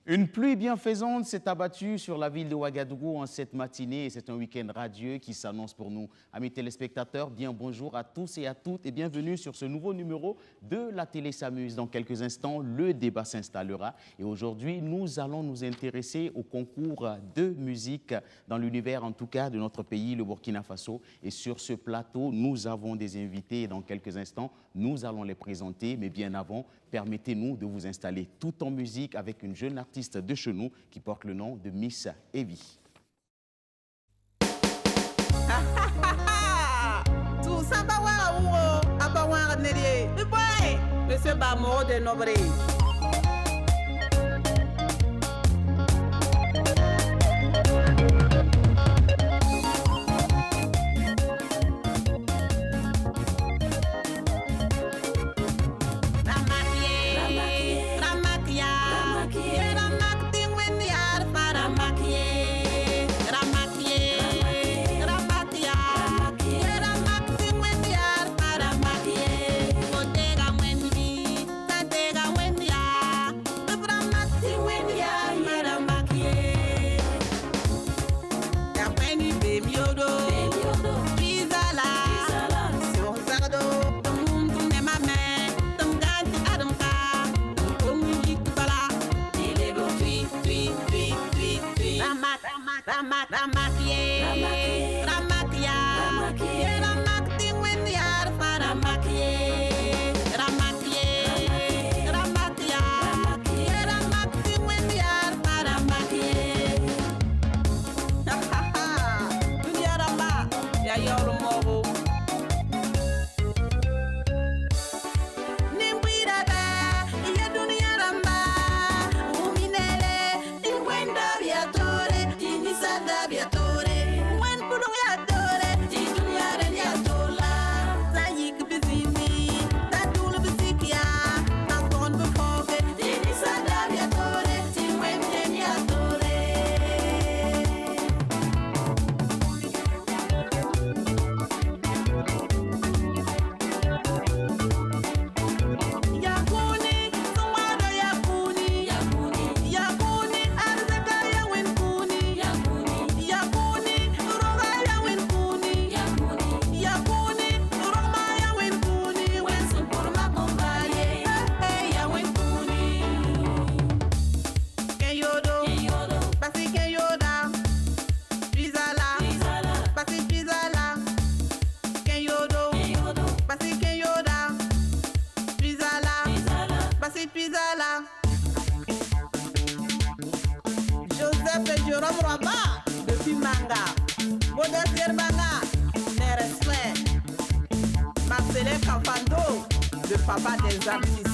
Une pluie bienfaisante s'est abattue sur la ville de Ouagadougou en cette matinée et c'est un week-end radieux qui s'annonce pour nous. Amis téléspectateurs, bien bonjour à tous et à toutes et bienvenue sur ce nouveau numéro de la télé s'amuse. Dans quelques instants, le débat s'installera et aujourd'hui, nous allons nous intéresser au concours de musique dans l'univers en tout cas de notre pays, le Burkina Faso. Et sur ce plateau, nous avons des invités et dans quelques instants, nous allons les présenter. Mais bien avant, permettez-nous de vous installer tout en musique avec une jeune artiste de chez nous qui porte le nom de Miss Evie. Tout ça va Monsieur Bamo de Nobré. Le papa des artistes.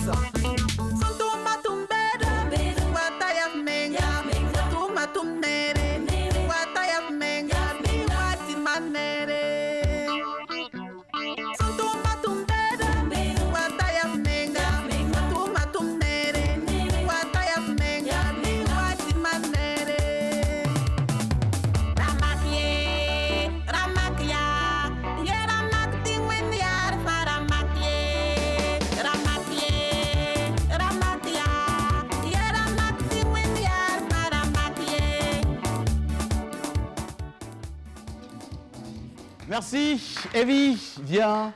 Merci, Evie. Viens.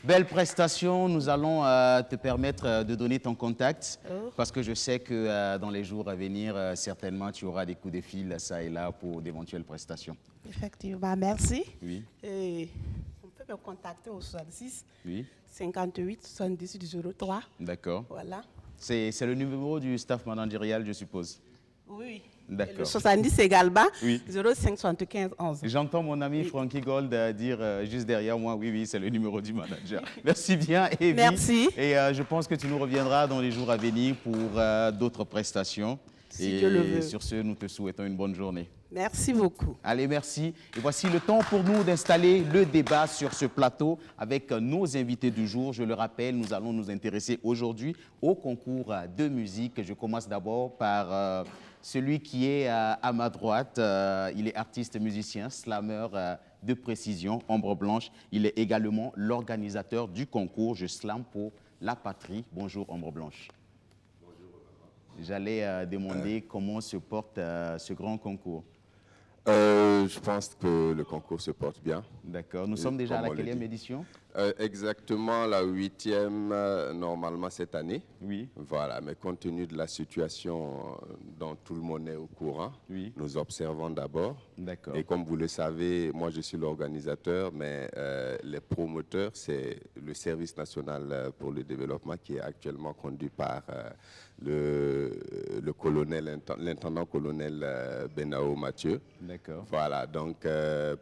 Belle prestation. Nous allons te permettre de donner ton contact parce que je sais que dans les jours à venir, certainement, tu auras des coups de fil, ça et là, pour d'éventuelles prestations. Effectivement, merci. Oui. Et on peut me contacter au 66 oui. 58 78 03. D'accord. Voilà. C'est le numéro du staff managérial, je suppose. Oui. D'accord. Le 70 également, oui. 05 75 11. J'entends mon ami Frankie Gold dire juste derrière moi, oui, c'est le numéro du manager. Merci bien, Evie. Merci. Et je pense que tu nous reviendras dans les jours à venir pour d'autres prestations. Si Dieu le veut. Sur ce, nous te souhaitons une bonne journée. Merci beaucoup. Allez, merci. Et voici le temps pour nous d'installer le débat sur ce plateau avec nos invités du jour. Je le rappelle, nous allons nous intéresser aujourd'hui au concours de musique. Je commence d'abord par celui qui est à ma droite. Il est artiste, musicien, slammer de précision, Ombre Blanche. Il est également l'organisateur du concours Je Slam pour la patrie. Bonjour, Ombre Blanche. J'allais demander comment se porte ce grand concours. Je pense que le concours se porte bien. D'accord. Nous sommes déjà à comme la on le quatrième dit. édition? Exactement la 8e, normalement cette année. Oui. Voilà, mais compte tenu de la situation dont tout le monde est au courant, Oui. nous observons d'abord. D'accord. Et comme vous le savez, moi je suis l'organisateur, mais les promoteurs, c'est le Service national pour le développement qui est actuellement conduit par le colonel, l'intendant-colonel Benao Mathieu. D'accord. Voilà, donc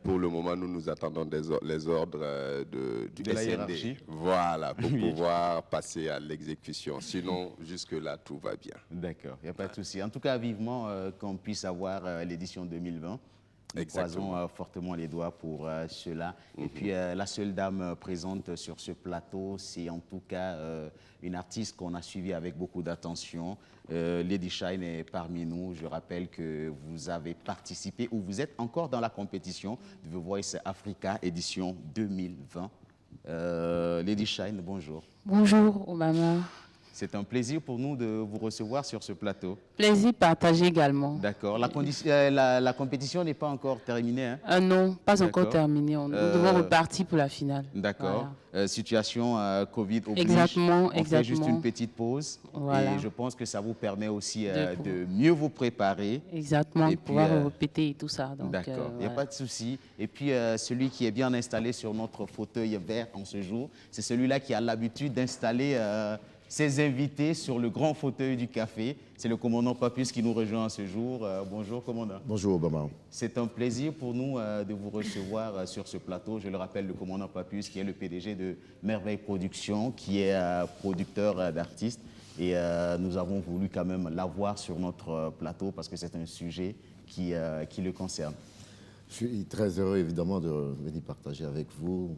pour le moment, nous attendons les ordres du De la SND. hiérarchie. Voilà, pour Oui. pouvoir passer à l'exécution. Sinon, jusque-là, tout va bien. D'accord, il n'y a pas de souci. En tout cas, vivement qu'on puisse avoir l'édition 2020. Nous Exactement. croisons fortement les doigts pour cela. Et puis, la seule dame présente sur ce plateau, c'est en tout cas une artiste qu'on a suivie avec beaucoup d'attention. Lady Shine est parmi nous. Je rappelle que vous avez participé ou vous êtes encore dans la compétition de The Voice Africa édition 2020. Lady Shine, bonjour. Bonjour Obama. C'est un plaisir pour nous de vous recevoir sur ce plateau. Plaisir partagé également. D'accord. La compétition n'est pas encore terminée, hein? Non, pas encore D'accord. terminé. Nous devons repartir pour la finale. D'accord. Situation Covid oblige. Exactement, On fait juste exactement. une petite pause. Voilà. Et je pense que ça vous permet aussi De de mieux vous préparer. Exactement, Et pouvoir puis, répéter et tout ça. Donc, D'accord, il n'y a voilà. pas de souci. Et puis, celui qui est bien installé sur notre fauteuil vert en ce jour, c'est celui-là qui a l'habitude d'installer ses invités sur le grand fauteuil du café. C'est le commandant Papus qui nous rejoint ce jour. Bonjour, commandant. Bonjour Obama. C'est un plaisir pour nous de vous recevoir sur ce plateau. Je le rappelle, le commandant Papus, qui est le PDG de Merveille Productions, qui est producteur d'artistes. Et nous avons voulu quand même l'avoir sur notre plateau parce que c'est un sujet qui le concerne. Je suis très heureux évidemment de venir partager avec vous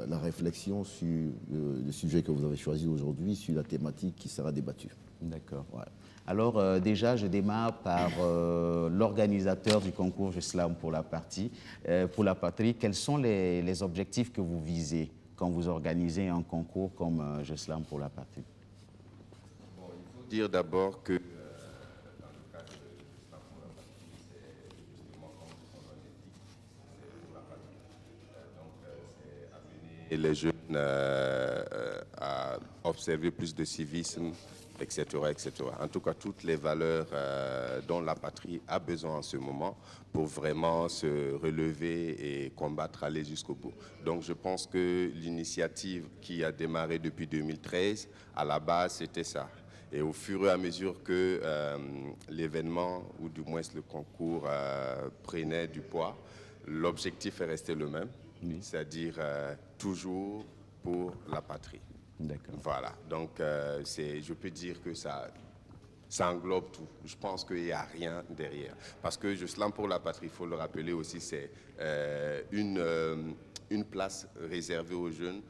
la réflexion sur le sujet que vous avez choisi aujourd'hui, sur la thématique qui sera débattue. D'accord. Ouais. Alors déjà, je démarre par l'organisateur du concours Je Slam pour la patrie. Quels sont les objectifs que vous visez quand vous organisez un concours comme Je Slam pour la patrie? Bon, il faut dire d'abord que dans le cadre de l'Islam pour la patrie, c'est justement comme son nom l'indique, c'est pour la patrie. Donc c'est amener les jeunes à observer plus de civisme, etc., etc. En tout cas, toutes les valeurs dont la patrie a besoin en ce moment pour vraiment se relever et combattre, aller jusqu'au bout. Donc je pense que l'initiative qui a démarré depuis 2013, à la base, c'était ça. Et au fur et à mesure que l'événement, ou du moins le concours, prenait du poids, l'objectif est resté le même, Oui. c'est-à-dire toujours pour la patrie. D'accord. Voilà, donc je peux dire que ça englobe tout. Je pense qu'il n'y a rien derrière. Parce que Je Slam pour la patrie, il faut le rappeler aussi, c'est une place réservée aux jeunes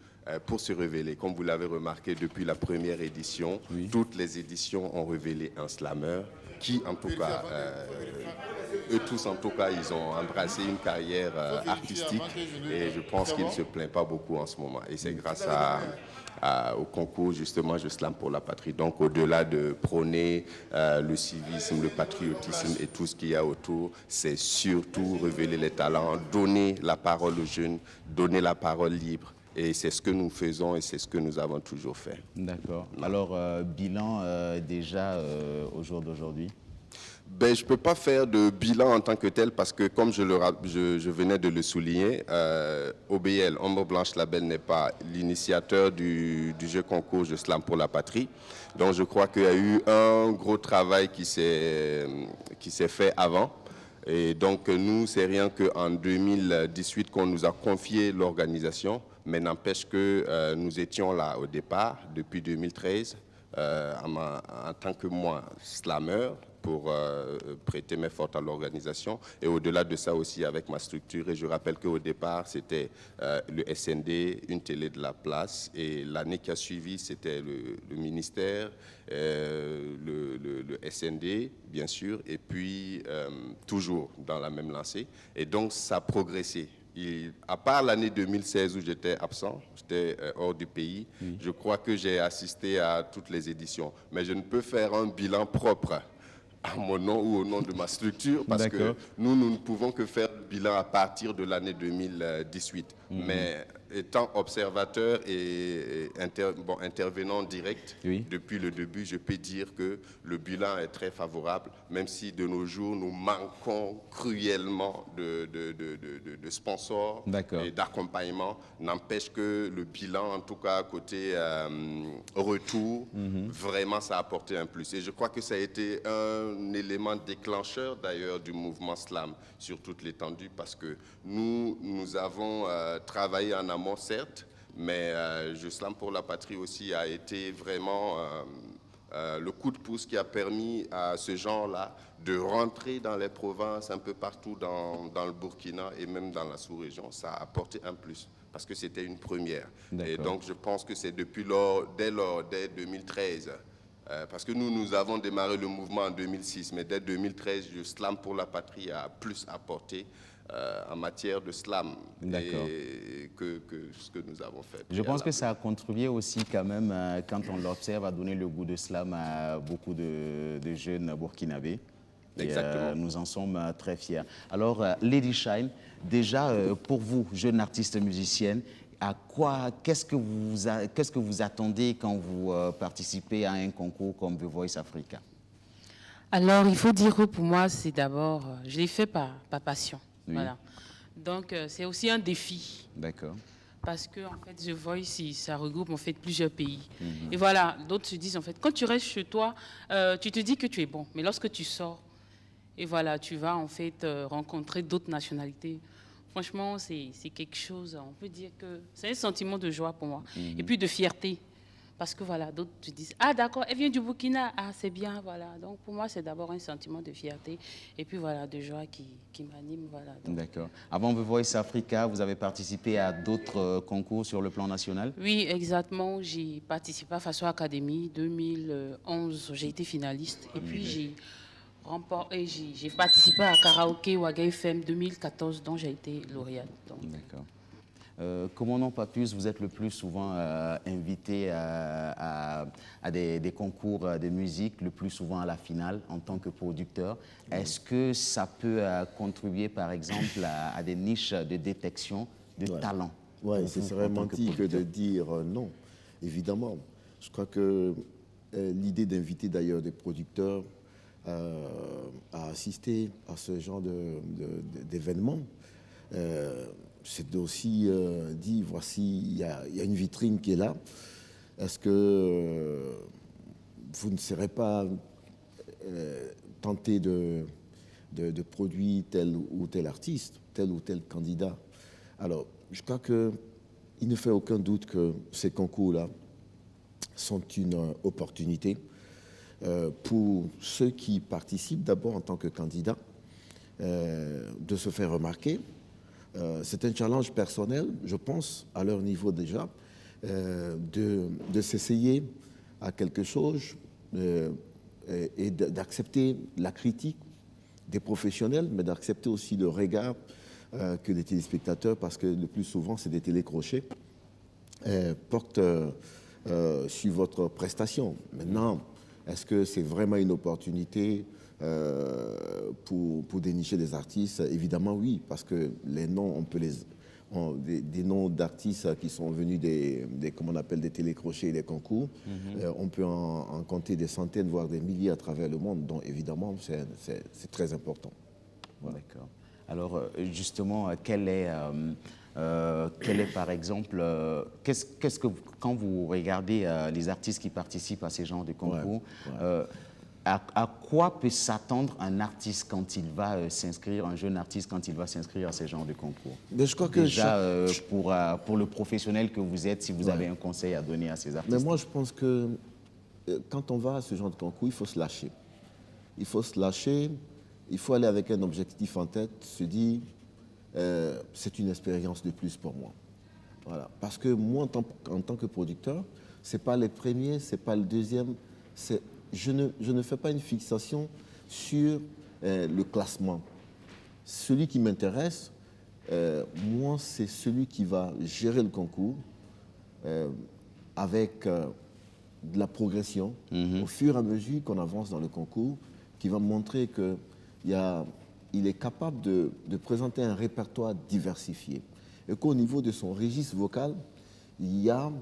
pour se révéler. Comme vous l'avez remarqué depuis la première édition, Oui. toutes les éditions ont révélé un slammer qui, en tout cas, eux tous, en tout cas, ils ont embrassé une carrière artistique et je pense qu'ils ne se plaignent pas beaucoup en ce moment. Et c'est grâce au concours, justement, Je Slam pour la patrie. Donc, au-delà de prôner le civisme, le patriotisme et tout ce qu'il y a autour, c'est surtout révéler les talents, donner la parole aux jeunes, donner la parole libre. Et c'est ce que nous faisons et c'est ce que nous avons toujours fait. D'accord. Alors, bilan déjà au jour d'aujourd'hui? Ben, je ne peux pas faire de bilan en tant que tel parce que, comme je venais de le souligner, OBL, Ombre Blanche Label, n'est pas l'initiateur du jeu concours Je Slam pour la patrie. Donc, je crois qu'il y a eu un gros travail qui s'est fait avant. Et donc, nous, c'est rien qu'en 2018 qu'on nous a confié l'organisation, mais n'empêche que nous étions là au départ, depuis 2013, en tant que moi, slammer, pour prêter mes forces à l'organisation. Et au-delà de ça aussi avec ma structure. Et je rappelle qu'au départ, c'était le SND, une télé de la place. Et l'année qui a suivi, c'était le ministère, le SND, bien sûr. Et puis, toujours dans la même lancée. Et donc, ça a progressé. À part l'année 2016 où j'étais absent, j'étais hors du pays, je crois que j'ai assisté à toutes les éditions. Mais je ne peux faire un bilan propre à mon nom ou au nom de ma structure parce que nous ne pouvons que faire le bilan à partir de l'année 2018. Mais étant observateur et intervenant direct depuis le début, je peux dire que le bilan est très favorable, même si de nos jours, nous manquons cruellement de sponsors et d'accompagnement. N'empêche que le bilan, en tout cas côté retour, vraiment ça a apporté un plus. Et je crois que ça a été un élément déclencheur d'ailleurs du mouvement slam sur toute l'étendue parce que nous avons travaillé en amont certes, mais Je Slam pour la Patrie aussi a été vraiment le coup de pouce qui a permis à ce genre-là de rentrer dans les provinces un peu partout dans le Burkina et même dans la sous-région. Ça a apporté un plus parce que c'était une première. Et donc je pense que c'est dès 2013. Parce que nous avons démarré le mouvement en 2006, mais dès 2013, le Slam pour la Patrie a plus apporté en matière de slam que ce que nous avons fait. Je pense que ça a contribué aussi quand même, quand on l'observe, à donner le goût de slam à beaucoup de jeunes burkinabés. Exactement. Et, nous en sommes très fiers. Alors, Lady Shine, déjà pour vous, jeune artiste musicienne, qu'est-ce que vous attendez quand vous participez à un concours comme The Voice Africa? Alors, il faut dire que pour moi, c'est d'abord, je l'ai fait par passion. Voilà. Donc, c'est aussi un défi. D'accord. Parce que, en fait, The Voice, ça regroupe en fait plusieurs pays. Et voilà, d'autres se disent, en fait, quand tu restes chez toi, tu te dis que tu es bon. Mais lorsque tu sors, et voilà, tu vas en fait rencontrer d'autres nationalités. Franchement, c'est quelque chose, on peut dire que c'est un sentiment de joie pour moi. Et puis de fierté. Parce que voilà, d'autres te disent, ah d'accord, elle vient du Burkina, ah c'est bien, voilà. Donc pour moi, c'est d'abord un sentiment de fierté et puis voilà, de joie qui m'anime, voilà. D'accord. Avant The Voice Africa, vous avez participé à d'autres concours sur le plan national? Oui, exactement. J'ai participé à Faso Academy 2011, j'ai été finaliste. Et puis j'ai participé à Karaoke Waga FM 2014, dont j'ai été lauréate. D'accord. Comme on n'en pas plus, vous êtes le plus souvent invité à des concours de musique, le plus souvent à la finale en tant que producteur. Est-ce que ça peut contribuer, par exemple, à des niches de détection de talent? Oui, ce serait menti que de dire non, évidemment. Je crois que l'idée d'inviter d'ailleurs des producteurs à assister à ce genre d'événements, c'est aussi dit, voici, il y a une vitrine qui est là. Est-ce que vous ne serez pas tenté de produire tel ou tel artiste, tel ou tel candidat? Alors, je crois qu'il ne fait aucun doute que ces concours-là sont une opportunité pour ceux qui participent d'abord en tant que candidats de se faire remarquer. C'est un challenge personnel, je pense, à leur niveau déjà, de s'essayer à quelque chose et d'accepter la critique des professionnels, mais d'accepter aussi le regard que les téléspectateurs, parce que le plus souvent, c'est des télécrochets, portent sur votre prestation. Maintenant, est-ce que c'est vraiment une opportunité pour dénicher des artistes? Évidemment oui, parce que les noms, on peut des noms d'artistes qui sont venus comment on appelle, des télécrochets et des concours, on peut en compter des centaines, voire des milliers à travers le monde, donc évidemment c'est très important. Voilà. D'accord. Alors justement, quel est par exemple, qu'est-ce que quand vous regardez les artistes qui participent à ces genres de concours, à quoi peut s'attendre un artiste quand il va s'inscrire, un jeune artiste quand il va s'inscrire à ces genres de concours? Mais je crois que déjà, pour le professionnel que vous êtes, si vous avez un conseil à donner à ces artistes. Mais moi, je pense que quand on va à ce genre de concours, il faut se lâcher. Il faut se lâcher, il faut aller avec un objectif en tête, se dire, c'est une expérience de plus pour moi. Voilà. Parce que moi, en tant que producteur, ce n'est pas le premier, ce n'est pas le deuxième, je ne fais pas une fixation sur le classement. Celui qui m'intéresse, Moi, c'est celui qui va gérer le concours avec de la progression au fur et à mesure qu'on avance dans le concours, qui va montrer qu'il est capable de présenter un répertoire diversifié. Et qu'au niveau de son registre vocal, il y a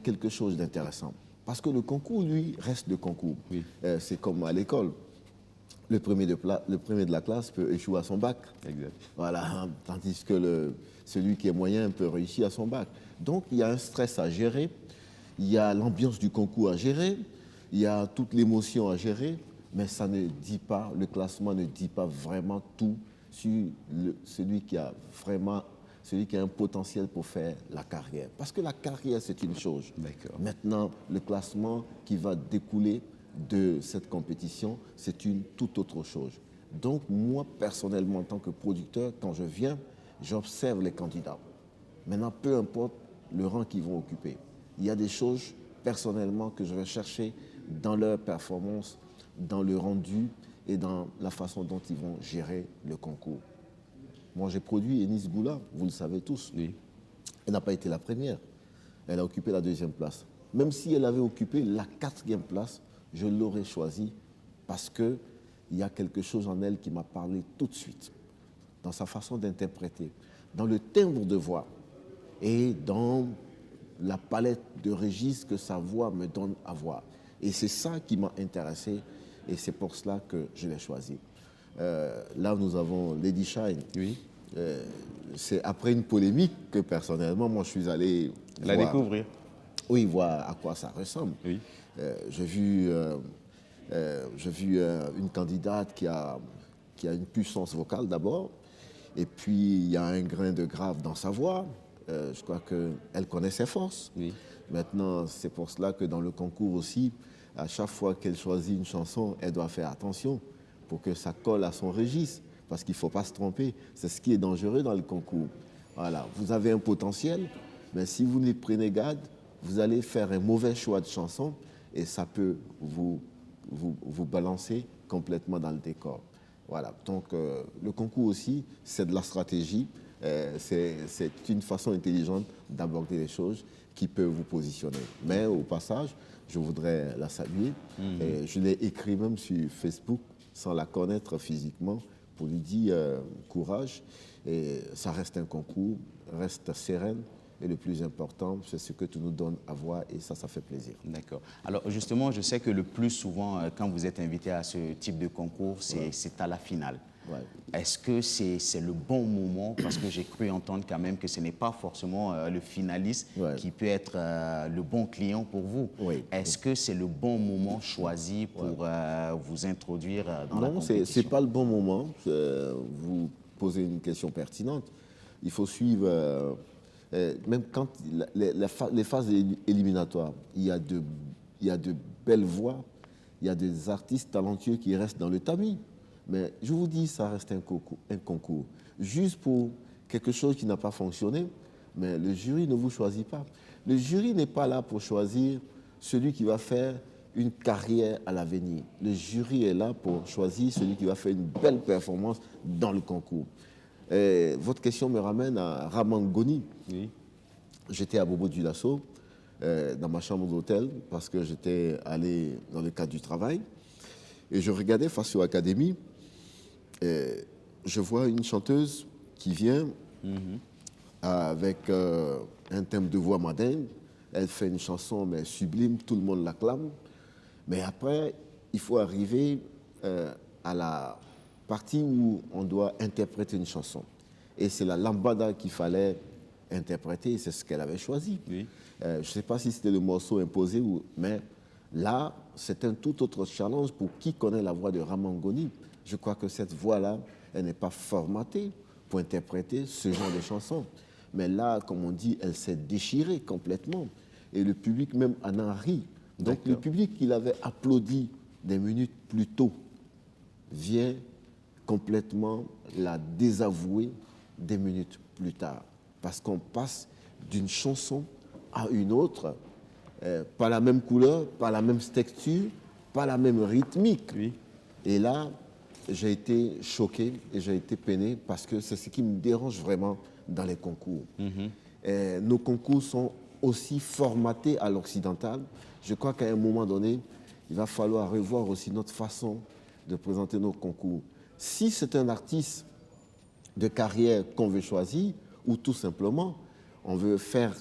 quelque chose d'intéressant. Parce que le concours, lui, reste le concours. Oui. C'est comme à l'école. Le premier de la classe peut échouer à son bac. Exact. Voilà, tandis que celui qui est moyen peut réussir à son bac. Donc, il y a un stress à gérer, il y a l'ambiance du concours à gérer, il y a toute l'émotion à gérer, mais ça ne dit pas, le classement ne dit pas vraiment tout sur celui qui a un potentiel pour faire la carrière. Parce que la carrière, c'est une chose. D'accord. Maintenant, le classement qui va découler de cette compétition, c'est une toute autre chose. Donc, moi, personnellement, en tant que producteur, quand je viens, j'observe les candidats. Maintenant, peu importe le rang qu'ils vont occuper, il y a des choses, personnellement, que je vais chercher dans leur performance, dans le rendu et dans la façon dont ils vont gérer le concours. Moi, j'ai produit Enis Goula, vous le savez tous. Oui. Elle n'a pas été la première. Elle a occupé la 2e place. Même si elle avait occupé la 4e place, je l'aurais choisie parce qu'il y a quelque chose en elle qui m'a parlé tout de suite, dans sa façon d'interpréter, dans le timbre de voix et dans la palette de registres que sa voix me donne à voir. Et c'est ça qui m'a intéressé et c'est pour cela que je l'ai choisie. Là, nous avons Lady Shine. Oui. C'est après une polémique que personnellement, moi, je suis allé La découvrir. Oui, voir à quoi ça ressemble. Oui. J'ai vu une candidate qui a une puissance vocale d'abord, et puis il y a un grain de grave dans sa voix. Je crois qu'elle connaît ses forces. Oui. Maintenant, c'est pour cela que dans le concours aussi, à chaque fois qu'elle choisit une chanson, elle doit faire attention pour que ça colle à son registre, parce qu'il ne faut pas se tromper. C'est ce qui est dangereux dans le concours. Voilà, vous avez un potentiel, mais si vous n'y prenez garde, vous allez faire un mauvais choix de chanson et ça peut vous balancer complètement dans le décor. Voilà, donc le concours aussi, c'est de la stratégie, c'est une façon intelligente d'aborder les choses qui peut vous positionner. Mais au passage, je voudrais la saluer. Et je l'ai écrit même sur Facebook, sans la connaître physiquement, pour lui dire courage. Et ça reste un concours, reste sereine. Et le plus important, c'est ce que tu nous donnes à voir et ça fait plaisir. D'accord. Alors justement, je sais que le plus souvent, quand vous êtes invité à ce type de concours, c'est à la finale. Ouais. Est-ce que c'est le bon moment? Parce que j'ai cru entendre quand même que ce n'est pas forcément le finaliste qui peut être le bon client pour vous. Oui. Est-ce que c'est le bon moment choisi pour vous introduire dans la compétition? Non, ce n'est pas le bon moment. Vous posez une question pertinente. Il faut suivre... même quand les phases éliminatoires, il y a de belles voix, il y a des artistes talentueux qui restent dans le tamis. Mais je vous dis, ça reste un concours. Juste pour quelque chose qui n'a pas fonctionné, mais le jury ne vous choisit pas. Le jury n'est pas là pour choisir celui qui va faire une carrière à l'avenir. Le jury est là pour choisir celui qui va faire une belle performance dans le concours. Votre question me ramène à Ramangoni. Oui. J'étais à Bobo Dioulasso, dans ma chambre d'hôtel, parce que j'étais allé dans le cadre du travail. Et je regardais Faso Academy. Je vois une chanteuse qui vient avec un thème de voix madingue. Elle fait une chanson mais sublime, tout le monde l'acclame. Mais après, il faut arriver à la partie où on doit interpréter une chanson. Et c'est la lambada qu'il fallait interpréter, c'est ce qu'elle avait choisi. Oui. Je ne sais pas si c'était le morceau imposé, mais là, c'est un tout autre challenge pour qui connaît la voix de Ramangoni. Je crois que cette voix-là, elle n'est pas formatée pour interpréter ce genre de chanson. Mais là, comme on dit, elle s'est déchirée complètement. Et le public même en a ri. Donc le public qui l'avait applaudi des minutes plus tôt vient complètement la désavouer des minutes plus tard. Parce qu'on passe d'une chanson à une autre, pas la même couleur, pas la même texture, pas la même rythmique. Oui. Et là, j'ai été choqué et j'ai été peiné parce que c'est ce qui me dérange vraiment dans les concours. Nos concours sont aussi formatés à l'occidental. Je crois qu'à un moment donné, il va falloir revoir aussi notre façon de présenter nos concours. Si c'est un artiste de carrière qu'on veut choisir, ou tout simplement, on veut faire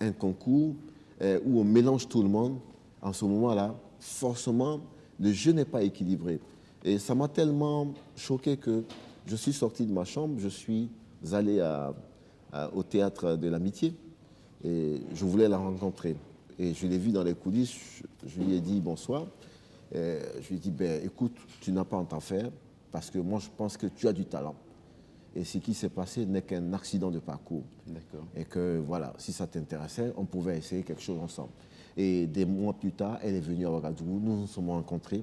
un concours où on mélange tout le monde, en ce moment-là, forcément, le jeu n'est pas équilibré. Et ça m'a tellement choqué que je suis sorti de ma chambre, je suis allé au théâtre de l'Amitié et je voulais la rencontrer. Et je l'ai vue dans les coulisses, je lui ai dit bonsoir. Je lui ai dit, ben, écoute, tu n'as pas à t'en faire parce que moi, je pense que tu as du talent. Et ce qui s'est passé n'est qu'un accident de parcours. D'accord. Et que, voilà, si ça t'intéressait, on pouvait essayer quelque chose ensemble. Et des mois plus tard, elle est venue à Ouagadougou, nous nous sommes rencontrés.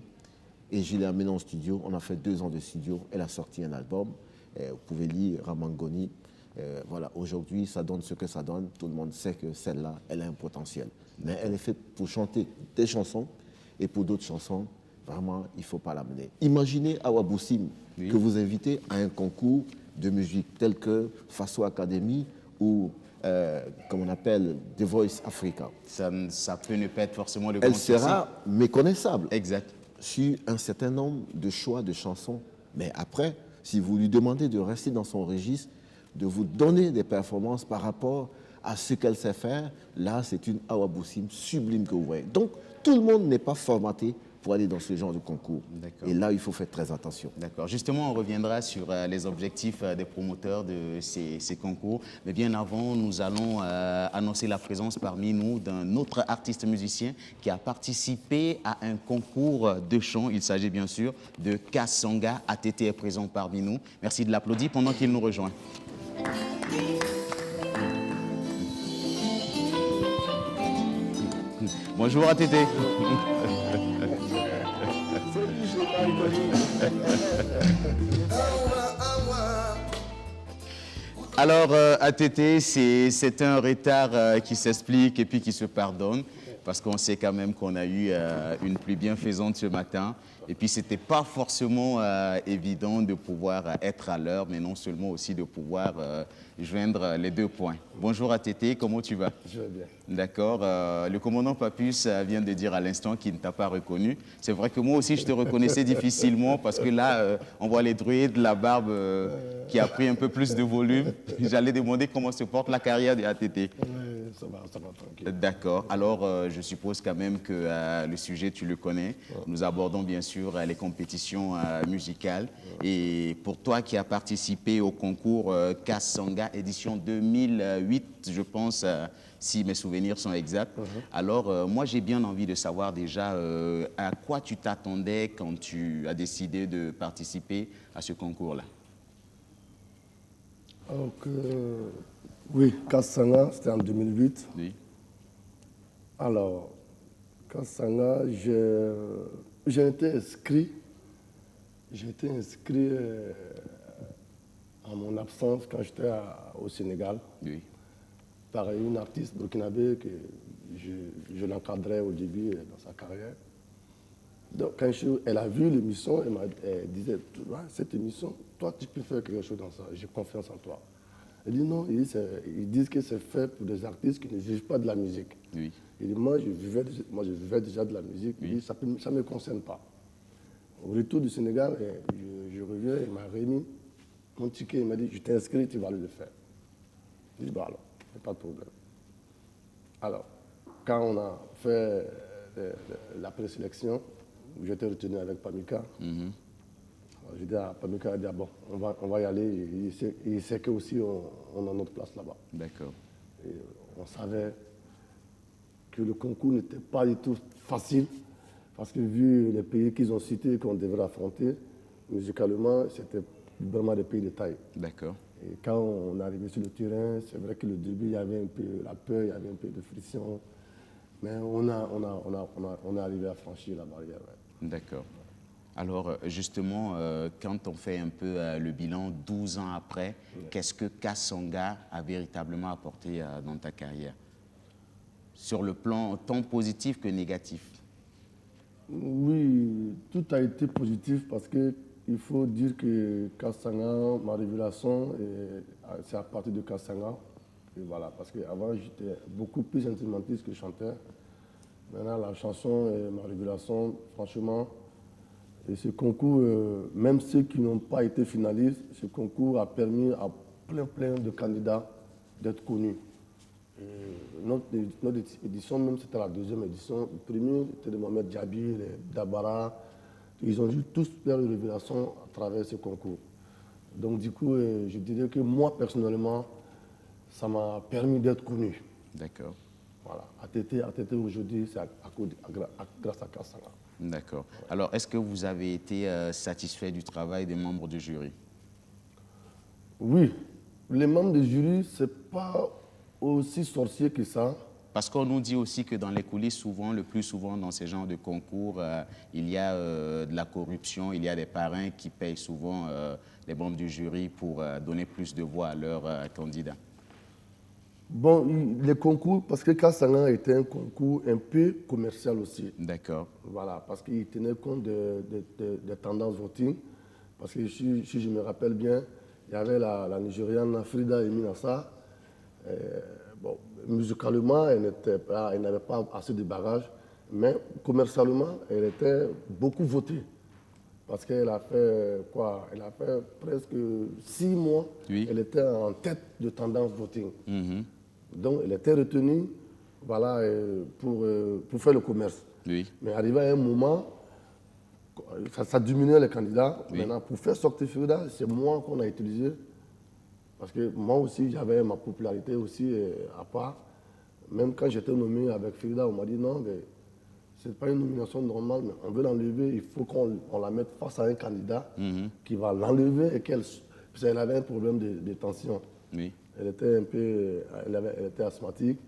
Et je l'ai amenée en studio, on a fait 2 ans de studio. Elle a sorti un album, vous pouvez lire Ramangoni. Voilà, aujourd'hui, ça donne ce que ça donne. Tout le monde sait que celle-là, elle a un potentiel. Mais elle est faite pour chanter des chansons. Et pour d'autres chansons, vraiment, il ne faut pas l'amener. Imaginez Awa Boussim, que vous invitez à un concours de musique tel que Faso Academy ou, comme on appelle, The Voice Africa. Ça peut ne pas être forcément le Elle grand sera méconnaissable Exact. sur un certain nombre de choix de chansons. Mais après, si vous lui demandez de rester dans son registre, de vous donner des performances par rapport à ce qu'elle sait faire, là, c'est une Awa Boussim sublime que vous voyez. Donc, tout le monde n'est pas formaté pour aller dans ce genre de concours. D'accord. Et là, il faut faire très attention. D'accord. Justement, on reviendra sur les objectifs des promoteurs de ces concours. Mais bien avant, nous allons annoncer la présence parmi nous d'un autre artiste musicien qui a participé à un concours de chant. Il s'agit bien sûr de Kassanga. ATT est présent parmi nous. Merci de l'applaudir pendant qu'il nous rejoint. Bonjour ATT. Alors, ATT, c'est un retard qui s'explique et puis qui se pardonne, parce qu'on sait quand même qu'on a eu une pluie bienfaisante ce matin. Et puis, ce n'était pas forcément évident de pouvoir être à l'heure, mais non seulement aussi de pouvoir joindre les 2 points. Bonjour ATT, comment tu vas? Je vais bien. D'accord. Le commandant Papus vient de dire à l'instant qu'il ne t'a pas reconnu. C'est vrai que moi aussi, je te reconnaissais difficilement parce que là, on voit les druides, la barbe qui a pris un peu plus de volume. J'allais demander comment se porte la carrière de ATT. Oui, ça va tranquille. D'accord. Alors, je suppose quand même que le sujet, tu le connais. Nous abordons bien sûr les compétitions musicales. Et pour toi qui as participé au concours Kassanga, édition 2008, je pense, si mes souvenirs sont exacts. Alors, moi, j'ai bien envie de savoir déjà à quoi tu t'attendais quand tu as décidé de participer à ce concours-là. Donc, oui, Kassanga, c'était en 2008. Oui. Alors, Kassanga, j'ai été inscrit. J'ai été inscrit en mon absence quand j'étais au Sénégal Oui. par une artiste burkinabé que je l'encadrais au début dans sa carrière. Donc, quand elle a vu l'émission, elle disait, cette émission, toi, tu peux faire quelque chose dans ça, j'ai confiance en toi. Elle dit non, ils disent que c'est fait pour des artistes qui ne vivent pas de la musique. Oui. Il dit, moi, je vivais déjà de la musique. Il dit, ça ne me concerne pas. Au retour du Sénégal, je reviens, il m'a remis mon ticket, il m'a dit, je t'inscris, tu vas le faire. Je dis, bah alors, il n'y a pas de problème. Alors, quand on a fait la présélection, où j'étais retenu avec Pamika, j'ai dit à Pamika, il dit, ah bon, on va y aller. Il sait que aussi on a notre place là-bas. D'accord. Et on savait que le concours n'était pas du tout facile, parce que vu les pays qu'ils ont cités qu'on devrait affronter, musicalement, c'était vraiment des pays de taille. D'accord. Et quand on est arrivé sur le terrain, c'est vrai que le début, il y avait un peu la peur, il y avait un peu de friction, mais on est arrivé à franchir la barrière. Ouais. D'accord. Alors, justement, quand on fait un peu le bilan 12 ans après, qu'est-ce que Kassanga a véritablement apporté dans ta carrière? Sur le plan tant positif que négatif? Oui, tout a été positif parce qu'il il faut dire que Kasanga, ma révélation, c'est à partir de Kasanga. Et voilà, parce qu'avant, j'étais beaucoup plus instrumentiste que chanteur. Maintenant, la chanson est ma révélation, franchement. Et ce concours, même ceux qui n'ont pas été finalistes, ce concours a permis à plein de candidats d'être connus. Et notre édition, même c'était la deuxième édition. Le premier, c'était de Mohamed Djabi, Dabara. Ils ont eu tous leur révélation à travers ce concours. Donc du coup, je dirais que moi, personnellement, ça m'a permis d'être connu. D'accord. Voilà. ATT aujourd'hui, c'est grâce à Kasanga. D'accord. Alors, est-ce que vous avez été satisfait du travail des membres du jury? Oui. Les membres du jury, ce n'est pas aussi sorcier que ça. Parce qu'on nous dit aussi que dans les coulisses, souvent, le plus souvent dans ces genres de concours, il y a de la corruption, il y a des parrains qui payent souvent les membres du jury pour donner plus de voix à leurs candidats. Bon, les concours, parce que Kasanga était un concours un peu commercial aussi. D'accord. Voilà, parce qu'il tenait compte des tendances voting. Parce que si je me rappelle bien, il y avait la Nigériane Frida Eminasa. Bon, musicalement, elle n'avait pas assez de bagages, mais commercialement, elle était beaucoup votée. Parce qu'elle a fait quoi? Elle a fait presque 6 mois. Oui. Elle était en tête de tendance voting. Donc, elle était retenue, voilà, pour faire le commerce. Oui. Mais arrivé à un moment, ça diminuait les candidats. Oui. Maintenant, pour faire sortir Frida, c'est moi qu'on a utilisé. Parce que moi aussi, j'avais ma popularité aussi à part. Même quand j'étais nommé avec Frida, on m'a dit non, mais ce n'est pas une nomination normale, mais on veut l'enlever, il faut qu'on la mette face à un candidat qui va l'enlever et qu'elle... Parce qu'elle avait un problème de tension. Oui. Elle était un peu... Elle était asthmatique.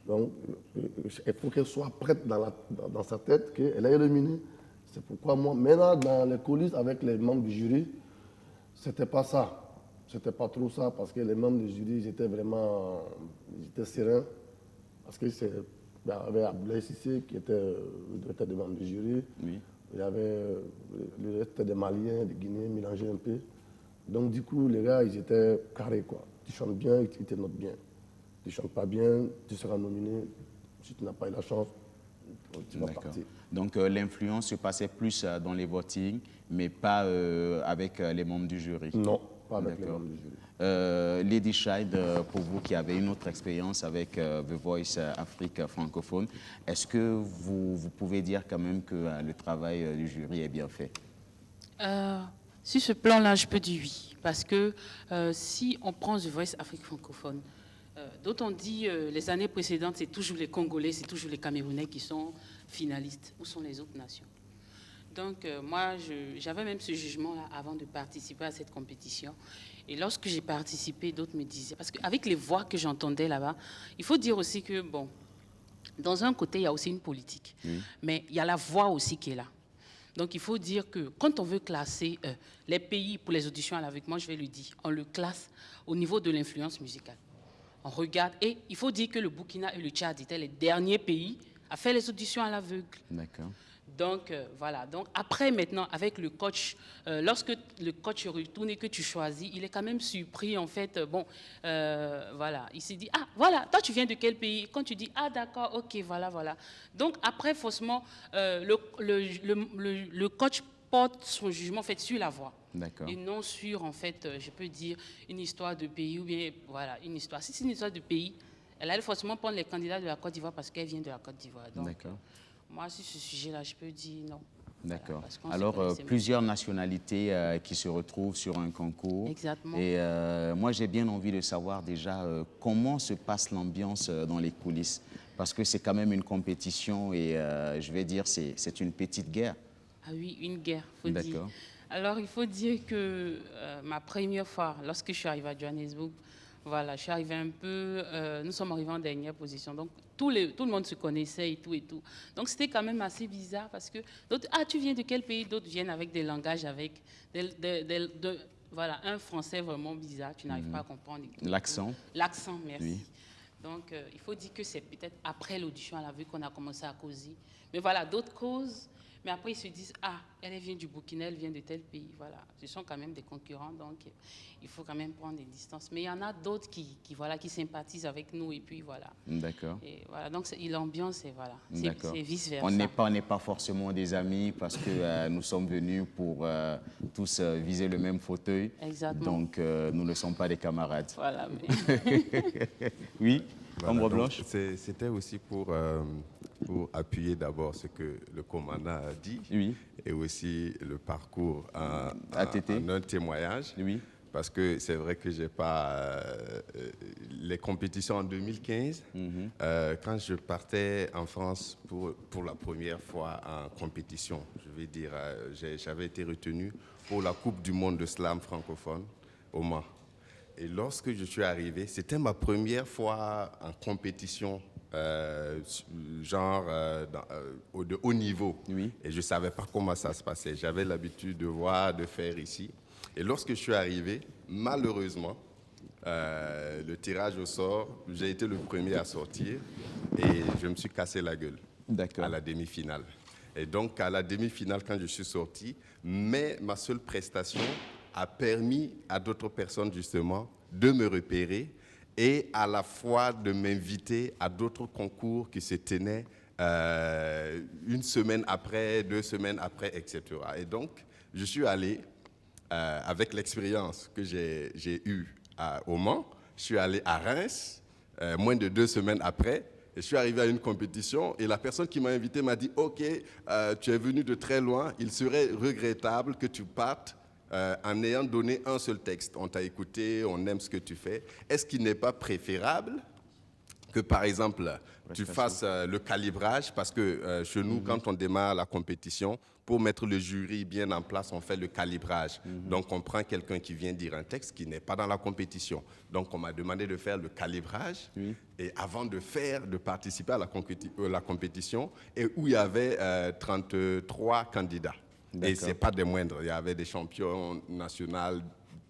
Donc, il faut qu'elle soit prête dans sa tête qu'elle est éliminée. C'est pourquoi moi, maintenant, dans les coulisses, avec les membres du jury, c'était pas ça. C'était pas trop ça, parce que les membres du jury, ils étaient vraiment sereins. Parce que il y avait Abdoulaye Cissé qui était le directeur des membres du jury. Oui. Il y avait le reste des Maliens, des Guinéens mélangés un peu. Donc du coup, les gars, ils étaient carrés, quoi. Tu chantes bien, ils te notent bien. Tu chantes pas bien, tu seras nominé. Si tu n'as pas eu la chance, tu vas partir. Donc l'influence se passait plus dans les votings, mais pas avec les membres du jury. Non, pas avec les membres du jury. Lady Shide, pour vous qui avez une autre expérience avec The Voice Afrique francophone, est-ce que vous pouvez dire quand même que le travail du jury est bien fait? Sur ce plan-là, je peux dire oui. Parce que si on prend The Voice Afrique francophone, d'autres ont dit les années précédentes, c'est toujours les Congolais, c'est toujours les Camerounais qui sont finalistes. Où sont les autres nations? Donc moi, j'avais même ce jugement-là avant de participer à cette compétition. Et lorsque j'ai participé, d'autres me disaient, parce qu'avec les voix que j'entendais là-bas, il faut dire aussi que, bon, dans un côté, il y a aussi une politique, mais il y a la voix aussi qui est là. Donc il faut dire que quand on veut classer les pays pour les auditions à l'aveugle, moi je vais le dire, on le classe au niveau de l'influence musicale. On regarde, et il faut dire que le Burkina et le Tchad étaient les derniers pays à faire les auditions à l'aveugle. D'accord. Donc, voilà. Donc, après, maintenant, avec le coach, lorsque le coach est retourné et que tu choisis, il est quand même surpris, en fait. Bon, voilà. Il s'est dit, ah, voilà, toi, tu viens de quel pays? Quand tu dis, ah, d'accord, ok, voilà, voilà. Donc, après, forcément, le coach porte son jugement, en fait, sur la voix. D'accord. Et non sur, en fait, je peux dire, une histoire de pays ou bien, voilà, une histoire. Si c'est une histoire de pays, elle allait forcément prendre les candidats de la Côte d'Ivoire parce qu'elle vient de la Côte d'Ivoire. D'accord. Moi, sur ce sujet-là, je peux dire non. D'accord. Voilà, alors, plusieurs nationalités qui se retrouvent sur un concours. Exactement. Et moi, j'ai bien envie de savoir déjà comment se passe l'ambiance dans les coulisses. Parce que c'est quand même une compétition et je vais dire, c'est une petite guerre. Ah oui, une guerre, il faut dire. Alors, il faut dire que ma première fois, lorsque je suis arrivée à Johannesburg, voilà, je suis arrivée un peu, nous sommes arrivés en dernière position, donc tout le monde se connaissait et tout et tout. Donc c'était quand même assez bizarre parce que d'autres, ah, tu viens de quel pays? D'autres viennent avec des langages, avec voilà, un français vraiment bizarre, tu n'arrives pas à comprendre. L'accent? L'accent, merci. Oui. Donc il faut dire que c'est peut-être après l'audition à la vue qu'on a commencé à causer. Mais voilà, d'autres causes. Mais après, ils se disent, ah, elle vient du Burkina, elle vient de tel pays. Voilà, ce sont quand même des concurrents, donc il faut quand même prendre des distances. Mais il y en a d'autres voilà, qui sympathisent avec nous, et puis voilà. D'accord. Et voilà, donc l'ambiance, voilà, D'accord. c'est vice-versa. On n'est pas forcément des amis parce que nous sommes venus pour tous viser le même fauteuil. Exactement. Donc, nous ne sommes pas des camarades. Voilà. Mais... Oui, Voilà, Ombre donc, Blanche. c'était aussi pour appuyer d'abord ce que le commandant a dit Oui. et aussi le parcours ATT. en un témoignage. Oui. Parce que c'est vrai que j'ai pas les compétitions en 2015. Quand je partais en France pour la première fois en compétition, je vais dire, j'avais été retenu pour la Coupe du Monde de slam francophone au Mans. Et lorsque je suis arrivé, c'était ma première fois en compétition, de haut niveau. Oui. Et je ne savais pas comment ça se passait. J'avais l'habitude de voir, de faire ici. Et lorsque je suis arrivé, malheureusement, le tirage au sort, j'ai été le premier à sortir et je me suis cassé la gueule à la demi-finale. Et donc, à la demi-finale, quand je suis sorti, ma seule prestation a permis à d'autres personnes, justement, de me repérer et à la fois de m'inviter à d'autres concours qui se tenaient une semaine après, 2 semaines après, etc. Et donc, je suis allé, avec l'expérience que j'ai eue au Mans, je suis allé à Reims, moins de 2 semaines après. Et je suis arrivé à une compétition et la personne qui m'a invité m'a dit « Ok, tu es venu de très loin, il serait regrettable que tu partes en ayant donné un seul texte. On t'a écouté, on aime ce que tu fais. Est-ce qu'il n'est pas préférable que, par exemple, tu fasses le calibrage, parce que chez nous, quand on démarre la compétition, pour mettre le jury bien en place, on fait le calibrage. Donc, on prend quelqu'un qui vient dire un texte qui n'est pas dans la compétition. Donc, on m'a demandé de faire le calibrage. Et avant de participer à la compétition, et où il y avait 33 candidats. Et ce n'est pas des moindres. Il y avait des champions nationaux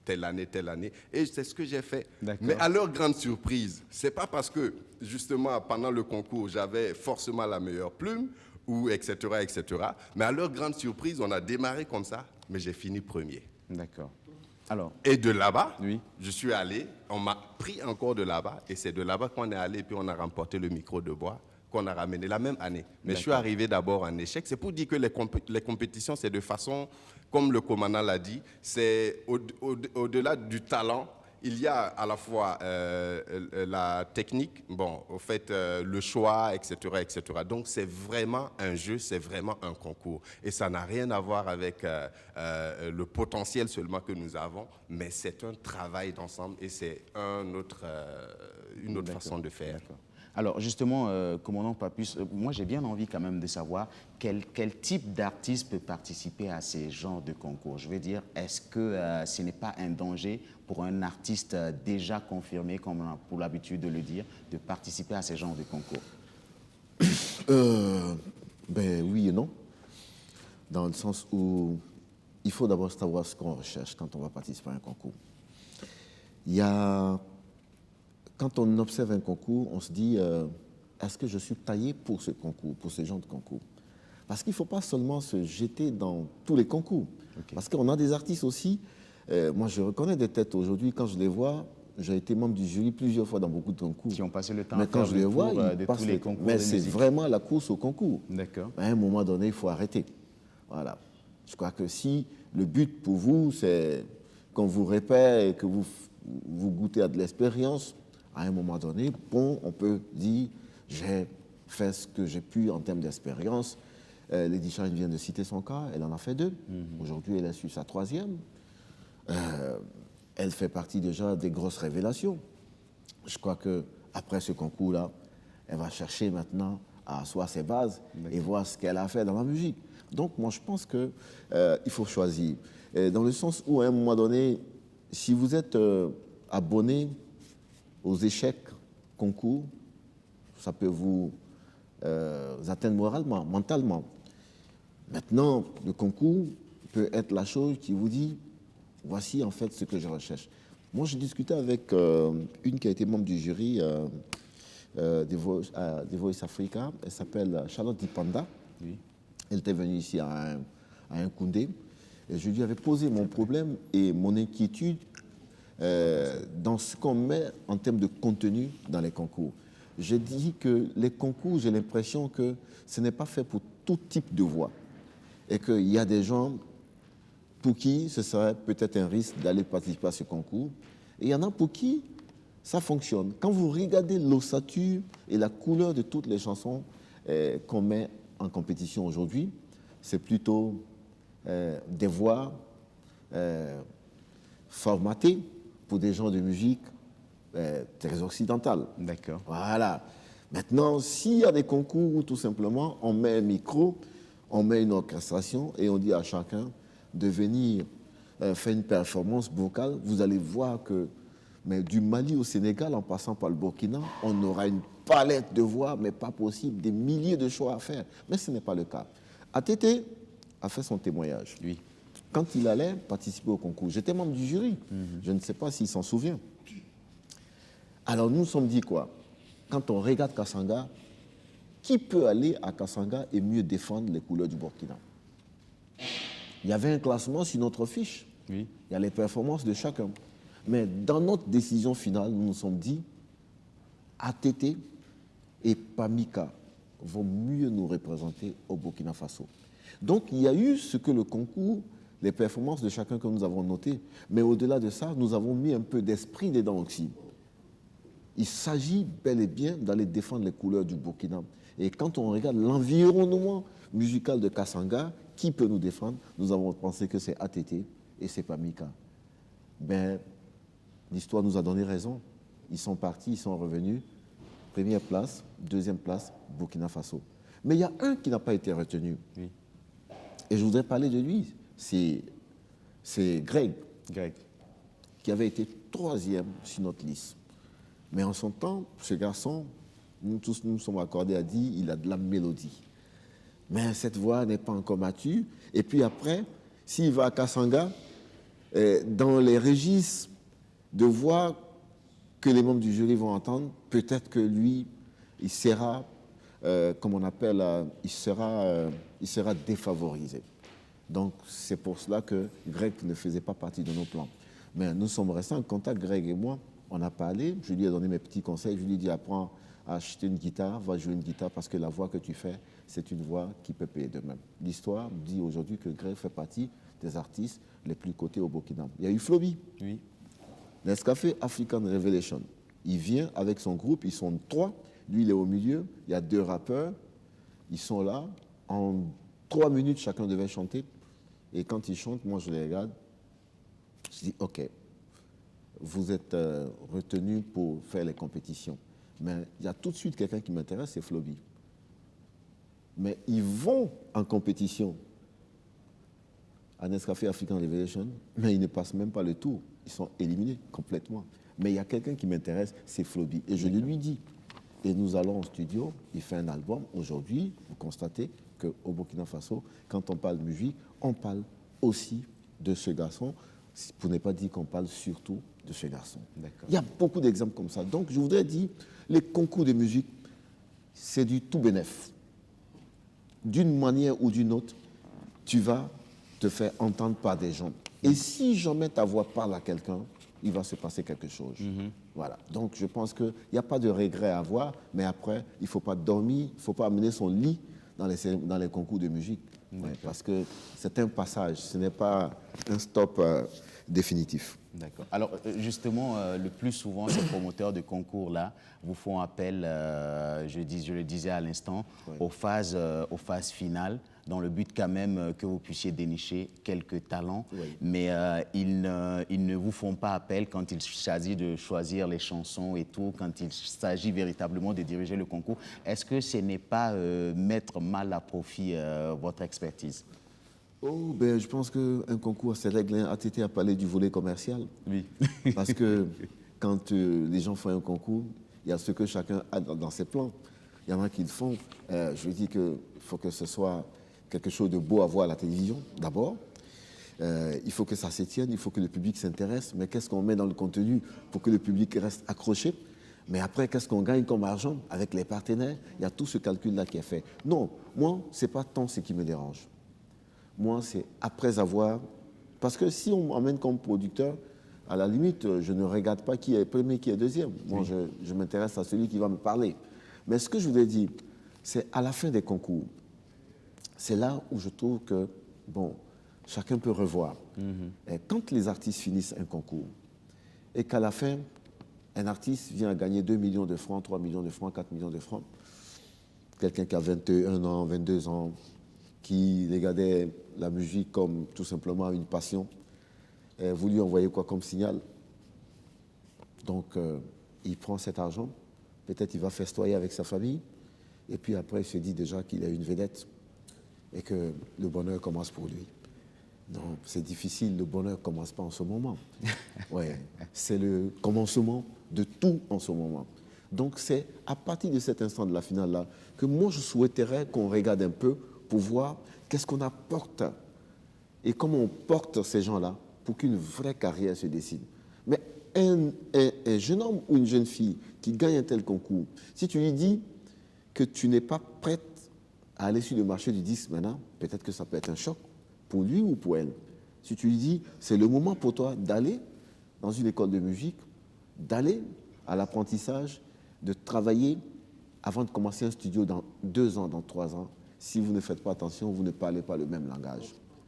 telle année. Et c'est ce que j'ai fait. Mais à leur grande surprise, ce n'est pas parce que, justement, pendant le concours, j'avais forcément la meilleure plume, ou etc., etc. Mais à leur grande surprise, on a démarré comme ça, mais j'ai fini premier. D'accord. Alors, et de là-bas, oui. Je suis allé, on m'a pris encore de là-bas, et c'est de là-bas qu'on est allé, puis on a remporté le micro de bois qu'on a ramené la même année. Mais je suis arrivé d'abord en échec. C'est pour dire que les compétitions, c'est de façon, comme le commandant l'a dit, c'est au-delà du talent, il y a à la fois la technique, au fait, le choix, etc., etc. Donc, c'est vraiment un jeu, c'est vraiment un concours. Et ça n'a rien à voir avec le potentiel seulement que nous avons, mais c'est un travail d'ensemble et c'est une autre façon de faire. Alors justement, commandant Papus, moi j'ai bien envie quand même de savoir quel type d'artiste peut participer à ces genres de concours. Je veux dire, est-ce que ce n'est pas un danger pour un artiste déjà confirmé, comme on a pour l'habitude de le dire, de participer à ces genres de concours? Oui et non. Dans le sens où il faut d'abord savoir ce qu'on recherche quand on va participer à un concours. Quand on observe un concours, on se dit, est-ce que je suis taillé pour ce concours, pour ce genre de concours? Parce qu'il ne faut pas seulement se jeter dans tous les concours. Parce qu'on a des artistes aussi. Moi, je reconnais des têtes aujourd'hui. Quand je les vois, j'ai été membre du jury plusieurs fois dans beaucoup de concours. Qui ont passé le temps mais à quand faire je les vois, ils passent les concours. Mais c'est vraiment la course au concours. D'accord. À un moment donné, il faut arrêter. Voilà. Je crois que si le but pour vous, c'est qu'on vous répète et que vous goûtez à de l'expérience, à un moment donné, on peut dire, j'ai fait ce que j'ai pu en termes d'expérience. Lady Shine vient de citer son cas, elle en a fait 2. Aujourd'hui, elle a su sa 3e. Elle fait partie déjà des grosses révélations. Je crois qu'après ce concours-là, elle va chercher maintenant à asseoir ses bases et voir ce qu'elle a fait dans la musique. Donc, moi, je pense qu'il faut choisir. Dans le sens où, à un moment donné, si vous êtes abonné aux échecs concours, ça peut vous atteindre moralement, mentalement. Maintenant, le concours peut être la chose qui vous dit, voici en fait ce que je recherche. Moi, j'ai discuté avec une qui a été membre du jury des Voice Africa, elle s'appelle Charlotte Dipanda. Oui. Elle était venue ici à un Koundé. Et je lui avais posé mon problème et mon inquiétude dans ce qu'on met en termes de contenu dans les concours. J'ai dit que les concours, j'ai l'impression que ce n'est pas fait pour tout type de voix. Et qu'il y a des gens pour qui ce serait peut-être un risque d'aller participer à ce concours. Et il y en a pour qui ça fonctionne. Quand vous regardez l'ossature et la couleur de toutes les chansons qu'on met en compétition aujourd'hui, c'est plutôt des voix formatées pour des gens de musique très occidentale. D'accord. Voilà. Maintenant, s'il y a des concours où tout simplement on met un micro, on met une orchestration et on dit à chacun de venir faire une performance vocale, vous allez voir que du Mali au Sénégal, en passant par le Burkina, on aura une palette de voix, mais pas possible, des milliers de choix à faire. Mais ce n'est pas le cas. ATT a fait son témoignage. Oui. Quand il allait participer au concours, j'étais membre du jury. Je ne sais pas s'il s'en souvient. Alors nous nous sommes dit quoi? Quand on regarde Kassanga, qui peut aller à Kassanga et mieux défendre les couleurs du Burkina? Il y avait un classement sur notre fiche. Oui. Il y a les performances de chacun. Mais dans notre décision finale, nous nous sommes dit, ATT et Pamika vont mieux nous représenter au Burkina Faso. Donc il y a eu ce que le concours, les performances de chacun que nous avons notées, mais au-delà de ça, nous avons mis un peu d'esprit dedans aussi. Il s'agit bel et bien d'aller défendre les couleurs du Burkina. Et quand on regarde l'environnement musical de Kassanga, qui peut nous défendre? Nous avons pensé que c'est ATT et c'est Pamika. Ben, l'histoire nous a donné raison. Ils sont partis, ils sont revenus. Première place, deuxième place, Burkina Faso. Mais il y a un qui n'a pas été retenu. Oui. Et je voudrais parler de lui. C'est Greg, qui avait été 3e sur notre liste. Mais en son temps, ce garçon, nous tous nous sommes accordés à dire qu'il a de la mélodie. Mais cette voix n'est pas encore mature. Et puis après, s'il va à Kassanga, dans les registres de voix que les membres du jury vont entendre, peut-être que lui, il sera, comme on appelle, il sera défavorisé. Donc c'est pour cela que Greg ne faisait pas partie de nos plans. Mais nous sommes restés en contact, Greg et moi. On a parlé, je lui ai donné mes petits conseils, je lui ai dit apprends à acheter une guitare, va jouer une guitare parce que la voix que tu fais, c'est une voix qui peut payer de même. L'histoire dit aujourd'hui que Greg fait partie des artistes les plus cotés au Burkina. Il y a eu Flobi, Oui. Nescafé African Revelation. Il vient avec son groupe, ils sont 3, lui il est au milieu, il y a 2 rappeurs, ils sont là, en 3 minutes chacun devait chanter, et quand ils chantent, moi je les regarde, je dis ok, vous êtes retenus pour faire les compétitions. Mais il y a tout de suite quelqu'un qui m'intéresse, c'est Flobi. Mais ils vont en compétition à Nescafé African Revelation, mais ils ne passent même pas le tour. Ils sont éliminés complètement. Mais il y a quelqu'un qui m'intéresse, c'est Flobi. Et je lui dis, et nous allons au studio, il fait un album. Aujourd'hui, vous constatez qu'au Burkina Faso, quand on parle musique, on parle aussi de ce garçon, pour ne pas dire qu'on parle surtout de ce garçon. Il y a beaucoup d'exemples comme ça. Donc, je voudrais dire, les concours de musique, c'est du tout bénef. D'une manière ou d'une autre, tu vas te faire entendre par des gens. Et si jamais ta voix parle à quelqu'un, il va se passer quelque chose. Voilà. Donc, je pense qu'il n'y a pas de regret à avoir, mais après, il ne faut pas dormir, il ne faut pas amener son lit dans les concours de musique. Ouais, parce que c'est un passage, ce n'est pas un stop définitif. D'accord. Alors, justement, le plus souvent, ces promoteurs de concours-là vous font appel, je le disais à l'instant, aux phases finales, dans le but quand même que vous puissiez dénicher quelques talents. Mais ils ne vous font pas appel quand il s'agit de choisir les chansons et tout, quand il s'agit véritablement de diriger le concours. Est-ce que ce n'est pas mettre mal à profit votre expertise? Oh, ben, je pense qu'un concours, c'est règle. ATT a parlé du volet commercial. Oui. Parce que quand les gens font un concours, il y a ce que chacun a dans ses plans. Il y en a qui le font. Je dis qu'il faut que ce soit quelque chose de beau à voir à la télévision, d'abord. Il faut que ça se tienne, il faut que le public s'intéresse. Mais qu'est-ce qu'on met dans le contenu pour que le public reste accroché? Mais après, qu'est-ce qu'on gagne comme argent avec les partenaires? Il y a tout ce calcul-là qui est fait. Non, moi, ce n'est pas tant ce qui me dérange. Moi, c'est après avoir... Parce que si on m'emmène comme producteur, à la limite, je ne regarde pas qui est premier, qui est deuxième. Moi, je m'intéresse à celui qui va me parler. Mais ce que je voulais dire, c'est à la fin des concours. C'est là où je trouve que, bon, chacun peut revoir. Et quand les artistes finissent un concours et qu'à la fin, un artiste vient à gagner 2 millions de francs, 3 millions de francs, 4 millions de francs, quelqu'un qui a 21 ans, 22 ans, qui regardait la musique comme tout simplement une passion, et vous lui envoyez quoi comme signal? Donc, il prend cet argent, peut-être il va festoyer avec sa famille, et puis après, il se dit déjà qu'il a une vedette et que le bonheur commence pour lui. Non, c'est difficile, le bonheur ne commence pas en ce moment. Ouais, c'est le commencement de tout en ce moment. Donc c'est à partir de cet instant de la finale-là que moi je souhaiterais qu'on regarde un peu pour voir qu'est-ce qu'on apporte et comment on porte ces gens-là pour qu'une vraie carrière se dessine. Mais un jeune homme ou une jeune fille qui gagne un tel concours, si tu lui dis que tu n'es pas prête à aller sur le marché du disque maintenant, peut-être que ça peut être un choc pour lui ou pour elle. Si tu lui dis, c'est le moment pour toi d'aller dans une école de musique, d'aller à l'apprentissage, de travailler avant de commencer un studio dans 2 ans, dans 3 ans. Si vous ne faites pas attention, vous ne parlez pas le même langage.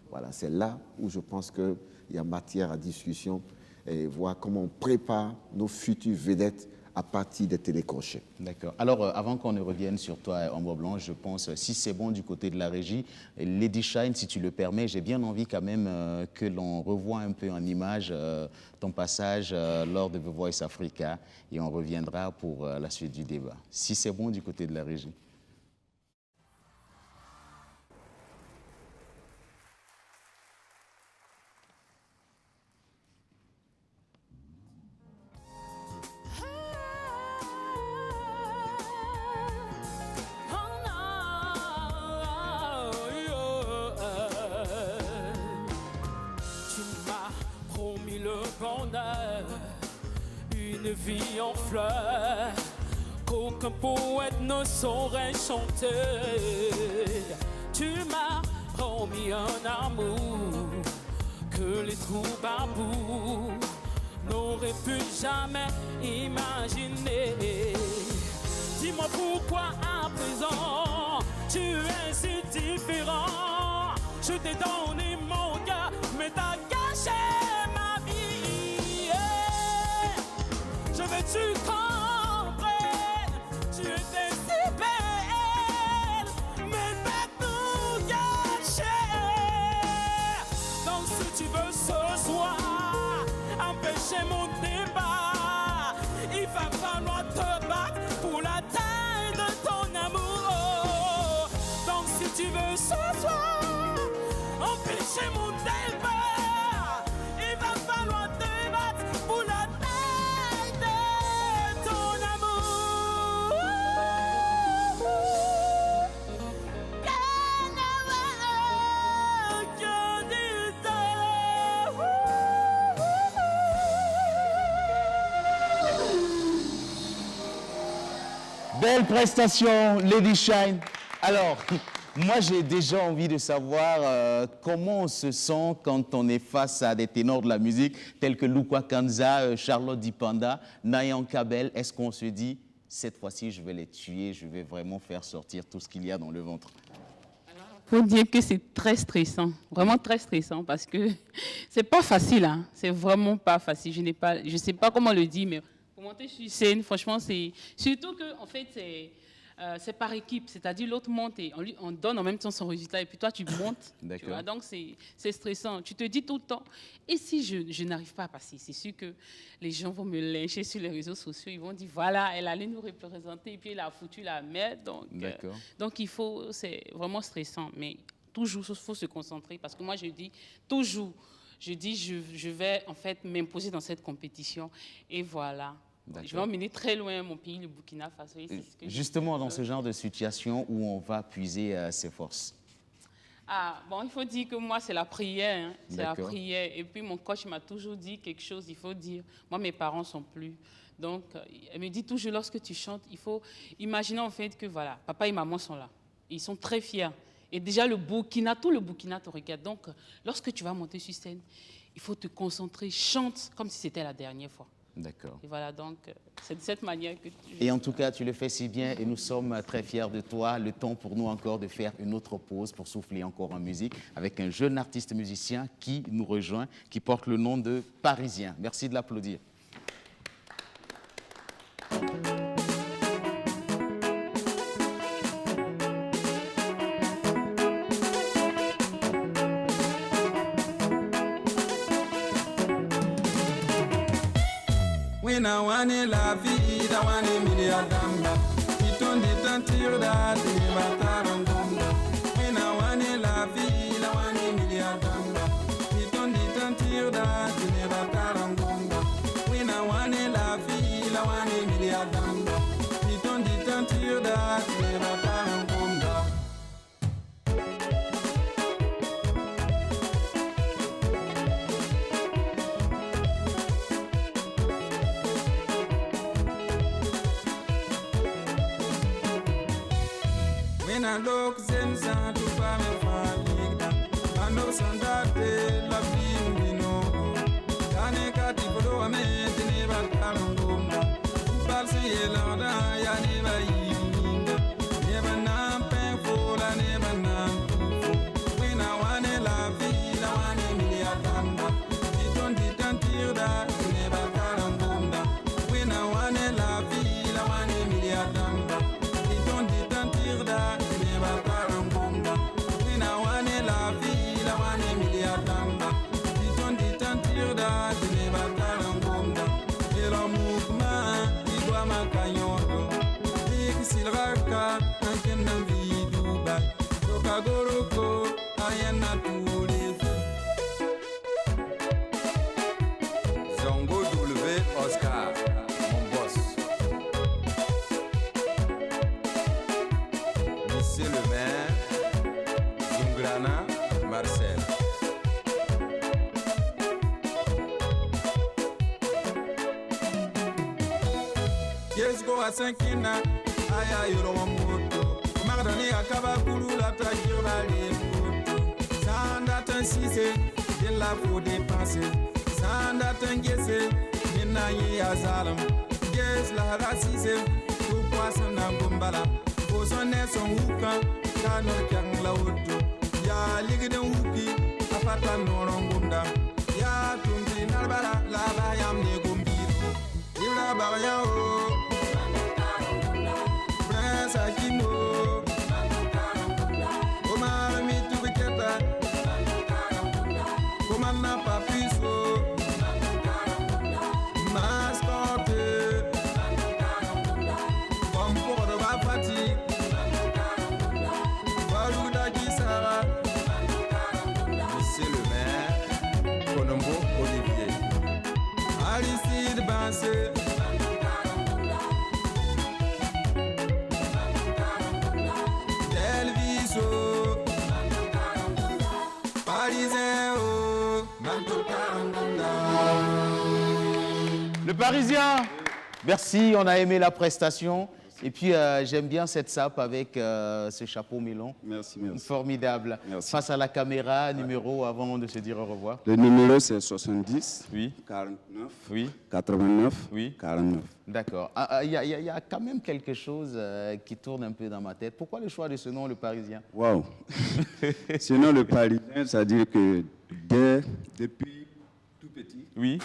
Voilà, c'est là où je pense qu'il y a matière à discussion et voir comment on prépare nos futures vedettes à partir des télécrochets. D'accord. Alors, avant qu'on ne revienne sur toi, Ombre Blanche, je pense, si c'est bon du côté de la régie, Lady Shine, si tu le permets, j'ai bien envie quand même que l'on revoie un peu en image ton passage lors de The Voice Africa et on reviendra pour la suite du débat. Si c'est bon du côté de la régie. Une vie en fleurs qu'aucun poète ne saurait chanter. Tu m'as promis un amour que les troubadours n'auraient pu jamais imaginer. Dis-moi pourquoi à présent tu es si différent. Je t'ai donné mon cœur, mais t'as gâché ma vie. Je veux que tu comprennes, tu étais si belle, mais t'as tout gâché. Donc si tu veux ce soir empêcher mon débat, il va falloir te battre pour la taille de ton amour. Donc si tu veux ce soir empêcher mon débat, il va falloir te battre pour la taille de ton amour. Belle prestation, Lady Shine. Alors, moi, j'ai déjà envie de savoir comment on se sent quand on est face à des ténors de la musique tels que Lukwa Kanza, Charlotte Dipanda, Nayan Kabel. Est-ce qu'on se dit, cette fois-ci, je vais les tuer, je vais vraiment faire sortir tout ce qu'il y a dans le ventre? Il faut dire que c'est très stressant, vraiment très stressant, parce que c'est pas facile, hein. C'est vraiment pas facile. Je sais pas comment le dire, mais pour monter sur scène, franchement, c'est surtout que en fait c'est par équipe, c'est-à-dire l'autre monte et on donne en même temps son résultat et puis toi tu montes, tu vois, donc c'est stressant. Tu te dis tout le temps, et si je n'arrive pas à passer, c'est sûr que les gens vont me lyncher sur les réseaux sociaux, ils vont dire voilà, elle allait nous représenter et puis elle a foutu la merde, donc c'est vraiment stressant, mais toujours il faut se concentrer parce que moi je dis toujours, je vais en fait m'imposer dans cette compétition et voilà. Je vais emmener très loin mon pays, le Burkina Faso. Justement, dans ce genre de situation où on va puiser ses forces. Ah, bon, il faut dire que moi, c'est la prière. Hein. C'est la D'accord. prière. Et puis, mon coach m'a toujours dit quelque chose, il faut dire. Moi, mes parents sont plus. Donc, elle me dit toujours, lorsque tu chantes, il faut imaginer en fait que, voilà, papa et maman sont là. Ils sont très fiers. Et déjà, le Burkina, tout le Burkina te regarde. Donc, lorsque tu vas monter sur scène, il faut te concentrer, chante comme si c'était la dernière fois. D'accord. Et voilà, donc, c'est de cette manière que tu... Et en tout cas, tu le fais si bien et nous sommes très fiers de toi. Le temps pour nous encore de faire une autre pause pour souffler encore en musique avec un jeune artiste musicien qui nous rejoint, qui porte le nom de Parisien. Merci de l'applaudir. Wina wani la vida wani miliadamba Itondi tantir da tini batarangunda Wina wani la vida wani miliadamba Itondi tantir da tini batarangunda Wina wani la vida wani miliadamba Itondi tantir da tini batarangunda Wina lok zen san tu pa me faligda Mano sandate la bimino Kane kati polo ame tini batarangunda Upal se yelanda ya neba yilinga Neba nam pen fola neba nam tufo Wina wane la vida wane miliatamba Itondi tantirda tini batarangunda Wina wane la vida wane miliatamba Itondi tantirda tini batarangunda Wina wane la vida wane miliatamba Itondi tantirda tini batarangunda Elo mouvement igwa makanyodo Ikisilraka ankenna viduba Toka goroko ayana tulifu Zongo W Oscar, mon boss. Monsieur le maire, Zungrana, Marcel. Yesko asankina, aya yoro moto. Mardani akaba kulu la takira les motos. Sanda tansise, de la faut dépenser. Sanda tangese, nina yi azalam. Yes la rasise, tu poisson nangumbala. Osone son huka, kanor kyang la wutu. Ya ligide huki, afata norongunda. Ya tumti narbala, la bayam ne gumbiru. Ibra barya o. Prince Akimo. Omar mitu biketa. Komana papiso. Mascotte. Komporo bafati. Balouda Kisara. Monsieur le maire. Colombo Olivier. Aristide Bansé. Delviso. Parisien oh. Le Parisien. Merci, on a aimé la prestation. Et puis, j'aime bien cette sape avec ce chapeau melon. Merci, merci. Formidable. Merci. Face à la caméra, numéro avant de se dire au revoir. Le numéro, c'est 70, Oui, 49, oui, 89, Oui. 49. d'accord. Il y a quand même quelque chose qui tourne un peu dans ma tête. Pourquoi le choix de ce nom, le Parisien? Waouh. Sinon, le Parisien, ça veut dire que depuis tout petit, Oui.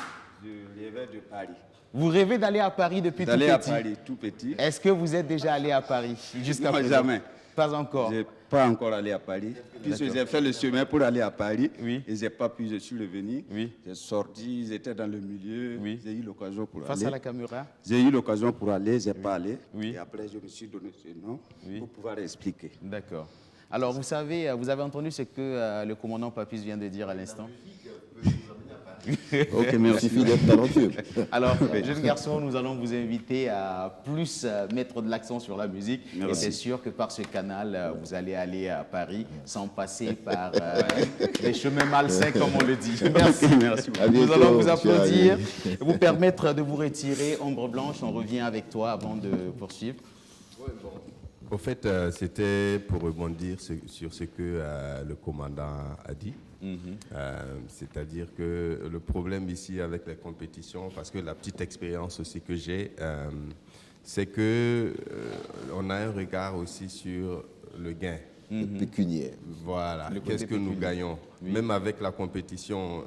je rêvais de Paris. Vous rêvez d'aller à Paris depuis tout D'aller petit? à Paris tout petit. Est-ce que vous êtes déjà allé à Paris jusqu'à Non, présent? jamais. Pas encore. Je n'ai pas encore allé à Paris. Puisque D'accord. j'ai fait le chemin pour aller à Paris, Oui. et je n'ai pas pu, je suis revenu. Oui. J'ai sorti, j'étais dans le milieu, Oui. j'ai eu l'occasion pour Face aller. à la caméra? J'ai eu l'occasion pour aller, je n'ai pas allé. Oui. Et après, je me suis donné ce nom Oui. pour pouvoir expliquer. D'accord. Alors, vous savez, vous avez entendu ce que le commandant Papus vient de dire à l'instant? Ok, mais il suffit d'être talentueux. Alors, jeunes garçons, nous allons vous inviter à plus mettre de l'accent sur la musique. Et c'est sûr que par ce canal, vous allez aller à Paris sans passer par les chemins malsains, comme on le dit. Merci. Merci. À Nous bientôt, allons vous monsieur applaudir, Ali. vous permettre de vous retirer. Ombre Blanche, on revient avec toi avant de poursuivre. Au fait, c'était pour rebondir sur ce que le commandant a dit. C'est-à-dire que le problème ici avec les compétitions, parce que la petite expérience aussi que j'ai, c'est que on a un regard aussi sur le gain. Pécuniaire. Voilà, Le côté qu'est-ce que nous pécuniaire. gagnons? Même avec la compétition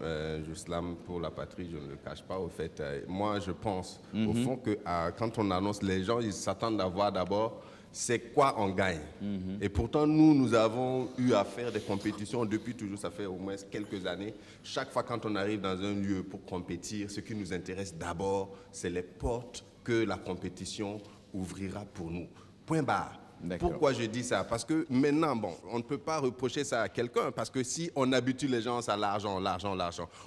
Juslam pour la patrie, je ne le cache pas, au fait. Moi, je pense, au fond, que quand on annonce, les gens, ils s'attendent à voir d'abord c'est quoi on gagne. Et pourtant, nous avons eu à faire des compétitions depuis toujours, ça fait au moins quelques années. Chaque fois quand on arrive dans un lieu pour compétir, ce qui nous intéresse d'abord, c'est les portes que la compétition ouvrira pour nous. Point barre. Pourquoi je dis ça? Parce que maintenant, bon, on ne peut pas reprocher ça à quelqu'un, parce que si on habitue les gens à l'argent,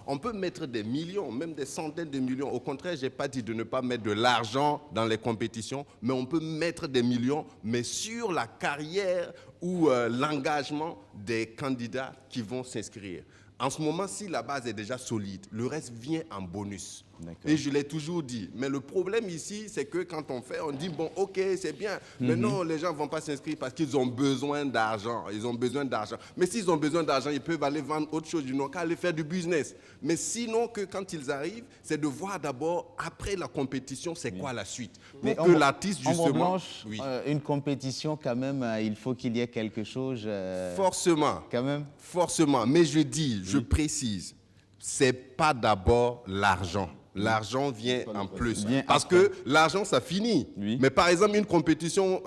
on peut mettre des millions, même des centaines de millions. Au contraire, je n'ai pas dit de ne pas mettre de l'argent dans les compétitions, mais on peut mettre des millions, mais sur la carrière ou l'engagement des candidats qui vont s'inscrire. En ce moment, si la base est déjà solide, le reste vient en bonus. Et je l'ai toujours dit. Mais le problème ici, c'est que quand on fait, on dit, bon, ok, c'est bien. Mais non, les gens ne vont pas s'inscrire parce qu'ils ont besoin d'argent. Ils ont besoin d'argent. Mais s'ils ont besoin d'argent, ils peuvent aller vendre autre chose. Ils n'ont qu'à aller faire du business. Mais sinon, que quand ils arrivent, c'est de voir d'abord, après la compétition, c'est quoi la suite. Pour que l'artiste, justement... Ombre Blanche, une compétition, quand même, il faut qu'il y ait quelque chose... Forcément. Quand même. Forcément. Mais je dis, je précise, c'est pas d'abord l'argent. L'argent vient en plus. Parce que l'argent, ça finit. Mais par exemple, une compétition,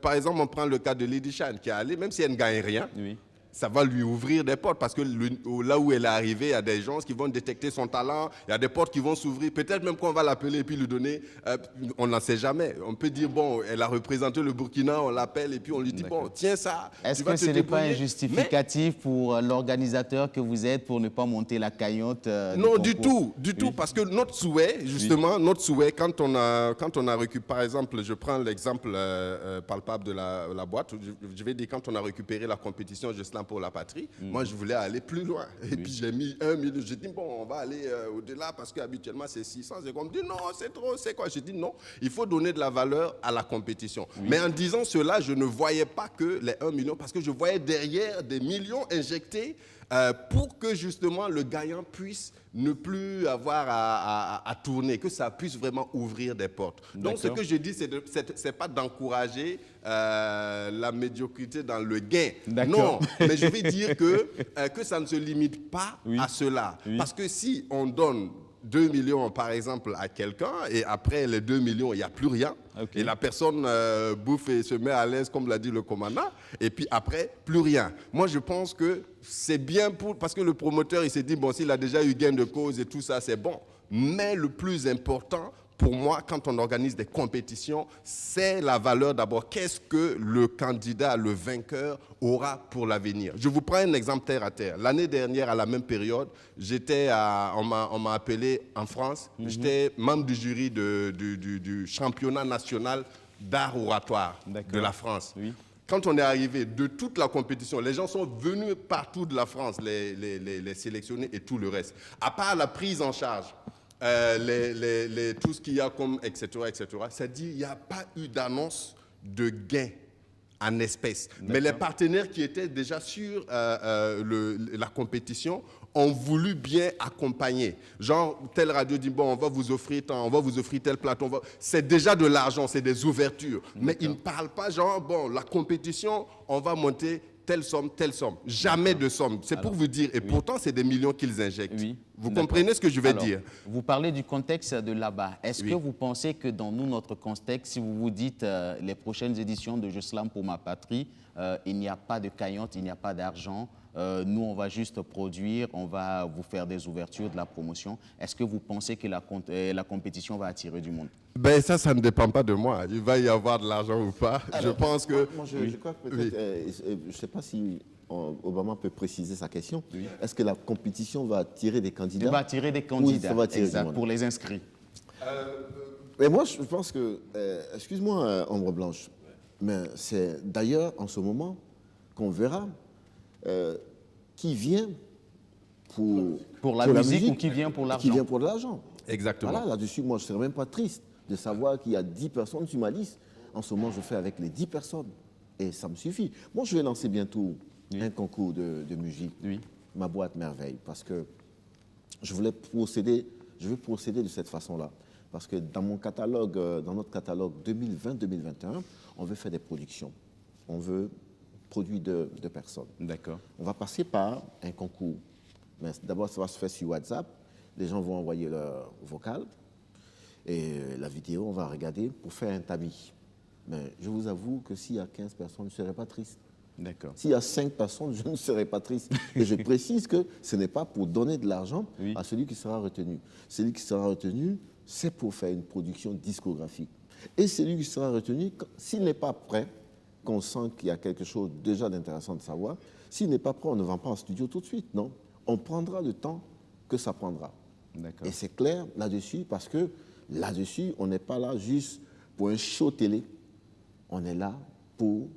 par exemple, on prend le cas de Lady Shine qui est allée, même si elle ne gagne rien, ça va lui ouvrir des portes. Parce que là où elle est arrivée, il y a des gens qui vont détecter son talent, il y a des portes qui vont s'ouvrir. Peut-être même qu'on va l'appeler et puis lui donner, on n'en sait jamais. On peut dire, bon, elle a représenté le Burkina, on l'appelle et puis on lui dit, bon, tiens ça. Est-ce que ce n'est pas un justificatif pour l'organisateur que vous êtes pour ne pas monter la cagnotte Non, du tout, parce que notre souhait, justement, quand on a récupéré, par exemple, je prends l'exemple palpable de la boîte, je vais dire quand on a récupéré la compétition Juslam pour la patrie, moi je voulais aller plus loin. Et puis j'ai mis 1 million, j'ai dit bon, on va aller au-delà parce qu'habituellement c'est 600. Et on me dit non, c'est trop, c'est quoi? J'ai dit non, il faut donner de la valeur à la compétition. Mais en disant cela, je ne voyais pas que les 1 million, parce que je voyais derrière des millions injectés pour que justement le gagnant puisse ne plus avoir à tourner, que ça puisse vraiment ouvrir des portes. Donc ce que je dis, c'est pas d'encourager la médiocrité dans le gain. Non, mais je vais dire que ça ne se limite pas à cela. Parce que si on donne 2 millions, par exemple, à quelqu'un, et après les 2 millions, il n'y a plus rien, et la personne bouffe et se met à l'aise, comme l'a dit le commandant, et puis après, plus rien. Moi, je pense que c'est bien parce que le promoteur, il s'est dit, bon, s'il a déjà eu gain de cause et tout ça, c'est bon. Mais le plus important, pour moi, quand on organise des compétitions, c'est la valeur d'abord. Qu'est-ce que le candidat, le vainqueur, aura pour l'avenir? Je vous prends un exemple terre à terre. L'année dernière, à la même période, on m'a appelé en France. J'étais membre du jury du championnat national d'art oratoire de la France. Quand on est arrivé de toute la compétition, les gens sont venus partout de la France, les sélectionnés et tout le reste. À part la prise en charge, tout ce qu'il y a comme etc. C'est-à-dire il n'y a pas eu d'annonce de gain en espèces. Mais les partenaires qui étaient déjà sur la compétition ont voulu bien accompagner. Genre, telle radio dit, bon, on va vous offrir tant, on va vous offrir tel plateau. C'est déjà de l'argent, c'est des ouvertures. Mais ils ne parlent pas, genre, bon, la compétition, on va monter telle somme, telle somme. Jamais de somme. C'est pour vous dire. Et pourtant, c'est des millions qu'ils injectent. Vous comprenez ce que je vais dire? Vous parlez du contexte de là-bas. Est-ce que vous pensez que dans notre contexte, si vous vous dites les prochaines éditions de Juslam pour ma patrie, il n'y a pas de cagnotte, il n'y a pas d'argent, nous, on va juste produire, on va vous faire des ouvertures, de la promotion. Est-ce que vous pensez que la compétition va attirer du monde? Ben ça ne dépend pas de moi. Il va y avoir de l'argent ou pas. Alors, je pense que... Moi, je crois que peut-être, je ne sais pas si Obama peut préciser sa question. Est-ce que la compétition va attirer des candidats? Il va attirer des candidats, ça va attirer exact, du monde. pour les inscrits. Mais moi, je pense que, excuse-moi, Ombre Blanche, mais c'est d'ailleurs en ce moment qu'on verra qui vient Pour la musique ou qui vient pour l'argent. Qui vient pour de l'argent. Exactement. Voilà, là-dessus, moi, je ne serais même pas triste de savoir qu'il y a 10 personnes sur ma liste. En ce moment, je fais avec les 10 personnes. Et ça me suffit. Moi, je vais lancer bientôt un concours de musique, ma boîte merveille, parce que je vais procéder de cette façon-là. Parce que dans mon catalogue, dans notre catalogue 2020-2021, on veut faire des productions. On veut produire de personnes. D'accord. On va passer par un concours. Mais d'abord, ça va se faire sur WhatsApp. Les gens vont envoyer leur vocal. Et la vidéo, on va regarder pour faire un tamis. Mais je vous avoue que s'il y a 15 personnes, je ne serai pas triste. D'accord. S'il y a 5 personnes, je ne serai pas triste. Et je précise que ce n'est pas pour donner de l'argent à celui qui sera retenu. Celui qui sera retenu, c'est pour faire une production discographique. Et celui qui sera retenu, s'il n'est pas prêt, qu'on sent qu'il y a quelque chose déjà d'intéressant de savoir, s'il n'est pas prêt, on ne va pas en studio tout de suite, non. On prendra le temps que ça prendra. Et c'est clair là-dessus, parce que là-dessus, on n'est pas là juste pour un show télé. On est là pour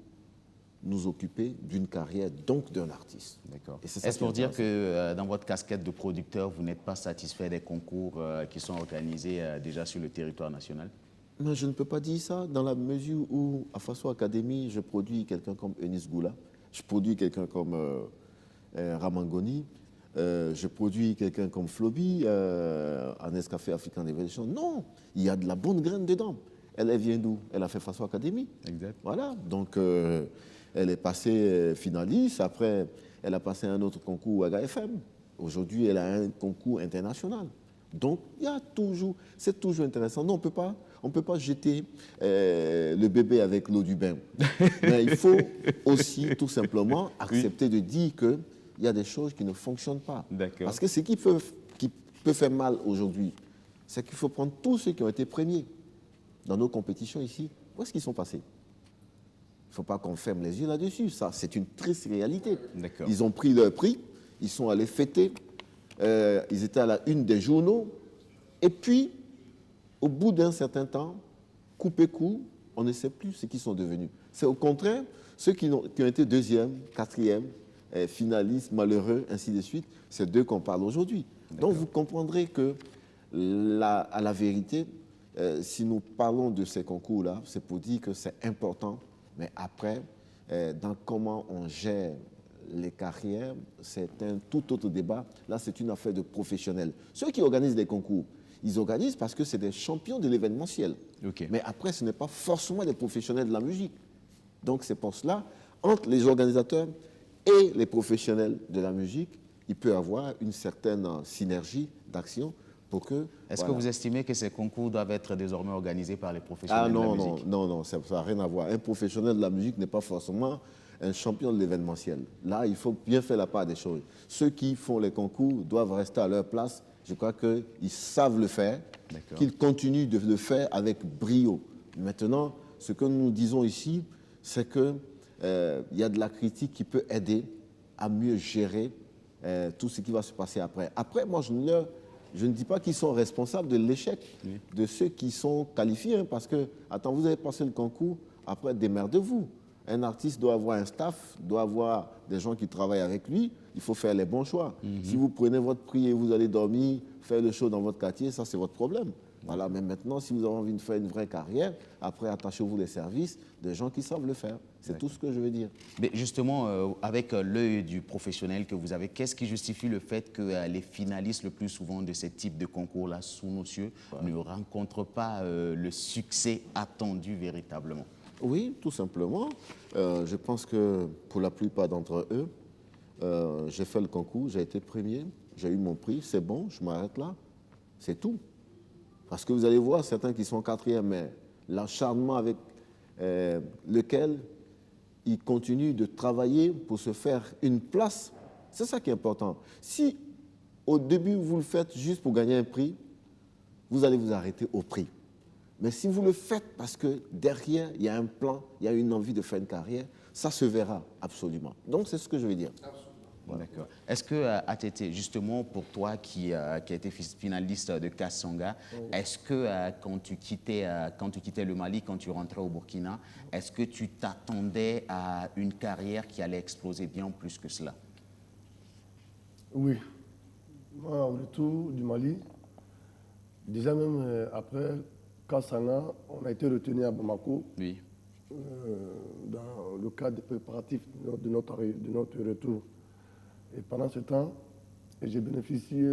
nous occuper d'une carrière, donc d'un artiste. D'accord. Et c'est ça Est-ce qui est pour dire intéressant. que dans votre casquette de producteur, vous n'êtes pas satisfait des concours qui sont organisés déjà sur le territoire national? Non, je ne peux pas dire ça dans la mesure où, à Faso Academy, je produis quelqu'un comme Eunice Goula, je produis quelqu'un comme Ramangoni, je produis quelqu'un comme Floby, en Nescafé African Evolution. Non, il y a de la bonne graine dedans. Elle vient d'où? Elle a fait Faso Academy. Exact. Voilà, donc elle est passée finaliste, après elle a passé un autre concours à FM. Aujourd'hui, elle a un concours international. Donc, il y a toujours, c'est toujours intéressant. Non, on ne peut pas jeter le bébé avec l'eau du bain. Mais il faut aussi, tout simplement, accepter de dire qu'il y a des choses qui ne fonctionnent pas. Parce que ce qui peut faire mal aujourd'hui, c'est qu'il faut prendre tous ceux qui ont été premiers dans nos compétitions ici. Où est-ce qu'ils sont passés? Il ne faut pas qu'on ferme les yeux là-dessus. Ça, c'est une triste réalité. Ils ont pris leur prix, ils sont allés fêter. Ils étaient à la une des journaux, et puis, au bout d'un certain temps, coupé court, on ne sait plus ce qu'ils sont devenus. C'est au contraire, ceux qui ont été deuxième, quatrième, finalistes, malheureux, ainsi de suite, c'est d'eux qu'on parle aujourd'hui. Donc vous comprendrez que, à la vérité, si nous parlons de ces concours-là, c'est pour dire que c'est important, mais après, dans comment on gère les carrières, c'est un tout autre débat. Là, c'est une affaire de professionnels. Ceux qui organisent des concours, ils organisent parce que c'est des champions de l'événementiel. Mais après, ce n'est pas forcément des professionnels de la musique. Donc, c'est pour cela, entre les organisateurs et les professionnels de la musique, il peut y avoir une certaine synergie d'action pour que... Est-ce que vous estimez que ces concours doivent être désormais organisés par les professionnels de la musique? Non, ça n'a rien à voir. Un professionnel de la musique n'est pas forcément un champion de l'événementiel. Là, il faut bien faire la part des choses. Ceux qui font les concours doivent rester à leur place. Je crois qu'ils savent le faire, qu'ils continuent de le faire avec brio. Maintenant, ce que nous disons ici, c'est qu'il y a de la critique qui peut aider à mieux gérer tout ce qui va se passer après. Après, moi, je ne dis pas qu'ils sont responsables de l'échec de ceux qui sont qualifiés, hein, parce que, attends, vous avez passé le concours, après, démerdez-vous. Un artiste doit avoir un staff, doit avoir des gens qui travaillent avec lui. Il faut faire les bons choix. Si vous prenez votre prix et vous allez dormir, faire le show dans votre quartier, ça, c'est votre problème. Voilà, mais maintenant, si vous avez envie de faire une vraie carrière, après, attachez-vous les services des gens qui savent le faire. C'est tout ce que je veux dire. Mais justement, avec l'œil du professionnel que vous avez, qu'est-ce qui justifie le fait que les finalistes le plus souvent de ce type de concours-là, sous nos cieux, ne rencontrent pas le succès attendu véritablement? Oui, tout simplement. Je pense que pour la plupart d'entre eux, j'ai fait le concours, j'ai été premier, j'ai eu mon prix, c'est bon, je m'arrête là, c'est tout. Parce que vous allez voir certains qui sont quatrième, mais l'acharnement avec lequel ils continuent de travailler pour se faire une place, c'est ça qui est important. Si au début vous le faites juste pour gagner un prix, vous allez vous arrêter au prix. Mais si vous le faites parce que derrière, il y a un plan, il y a une envie de faire une carrière, ça se verra absolument. Donc, c'est ce que je veux dire. D'accord. Est-ce que, ATT, justement, pour toi qui a été finaliste de Kasanga, est-ce que quand tu quittais le Mali, quand tu rentrais au Burkina, est-ce que tu t'attendais à une carrière qui allait exploser bien plus que cela? Oui. Moi, au retour du Mali, déjà même après Kasanga, on a été retenu à Bamako. Oui. Dans le cadre des préparatifs de notre retour. Et pendant ce temps, j'ai bénéficié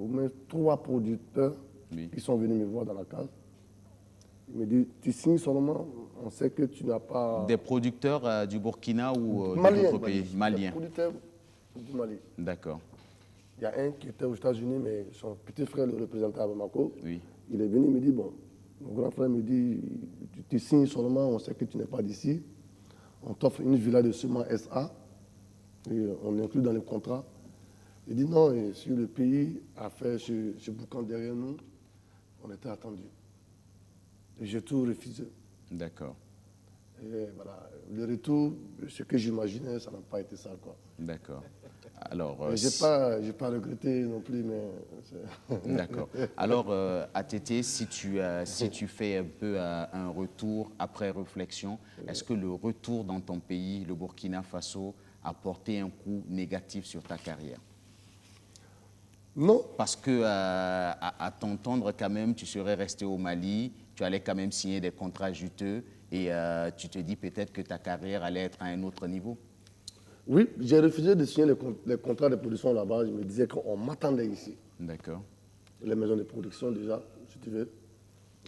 au moins 3 producteurs qui sont venus me voir dans la case. Ils me disent, tu signes seulement, on sait que tu n'as pas... Des producteurs du Burkina ou Maliens, d'autres pays? Maliens. Des producteurs du Mali. D'accord. Il y a un qui était aux États-Unis, mais son petit frère le représentait à Bamako. Oui. Il est venu, il me dit, bon, mon grand frère me dit, tu signes seulement, on sait que tu n'es pas d'ici. On t'offre une villa de Suma SA, et on inclut dans le contrat. Il dit non, et si le pays a fait ce boucan derrière nous, on était attendu. Et j'ai tout refusé. D'accord. Et voilà, le retour, ce que j'imaginais, ça n'a pas été ça, quoi. D'accord. Alors, j'ai pas regretté non plus, mais... D'accord. Alors, ATT, si tu fais un peu un retour après réflexion, est-ce que le retour dans ton pays, le Burkina Faso, a porté un coup négatif sur ta carrière? Non. Parce que, à t'entendre quand même, tu serais resté au Mali, tu allais quand même signer des contrats juteux et tu te dis peut-être que ta carrière allait être à un autre niveau. Oui, j'ai refusé de signer les contrats de production là-bas. Je me disais qu'on m'attendait ici. D'accord. Les maisons de production déjà, si tu veux.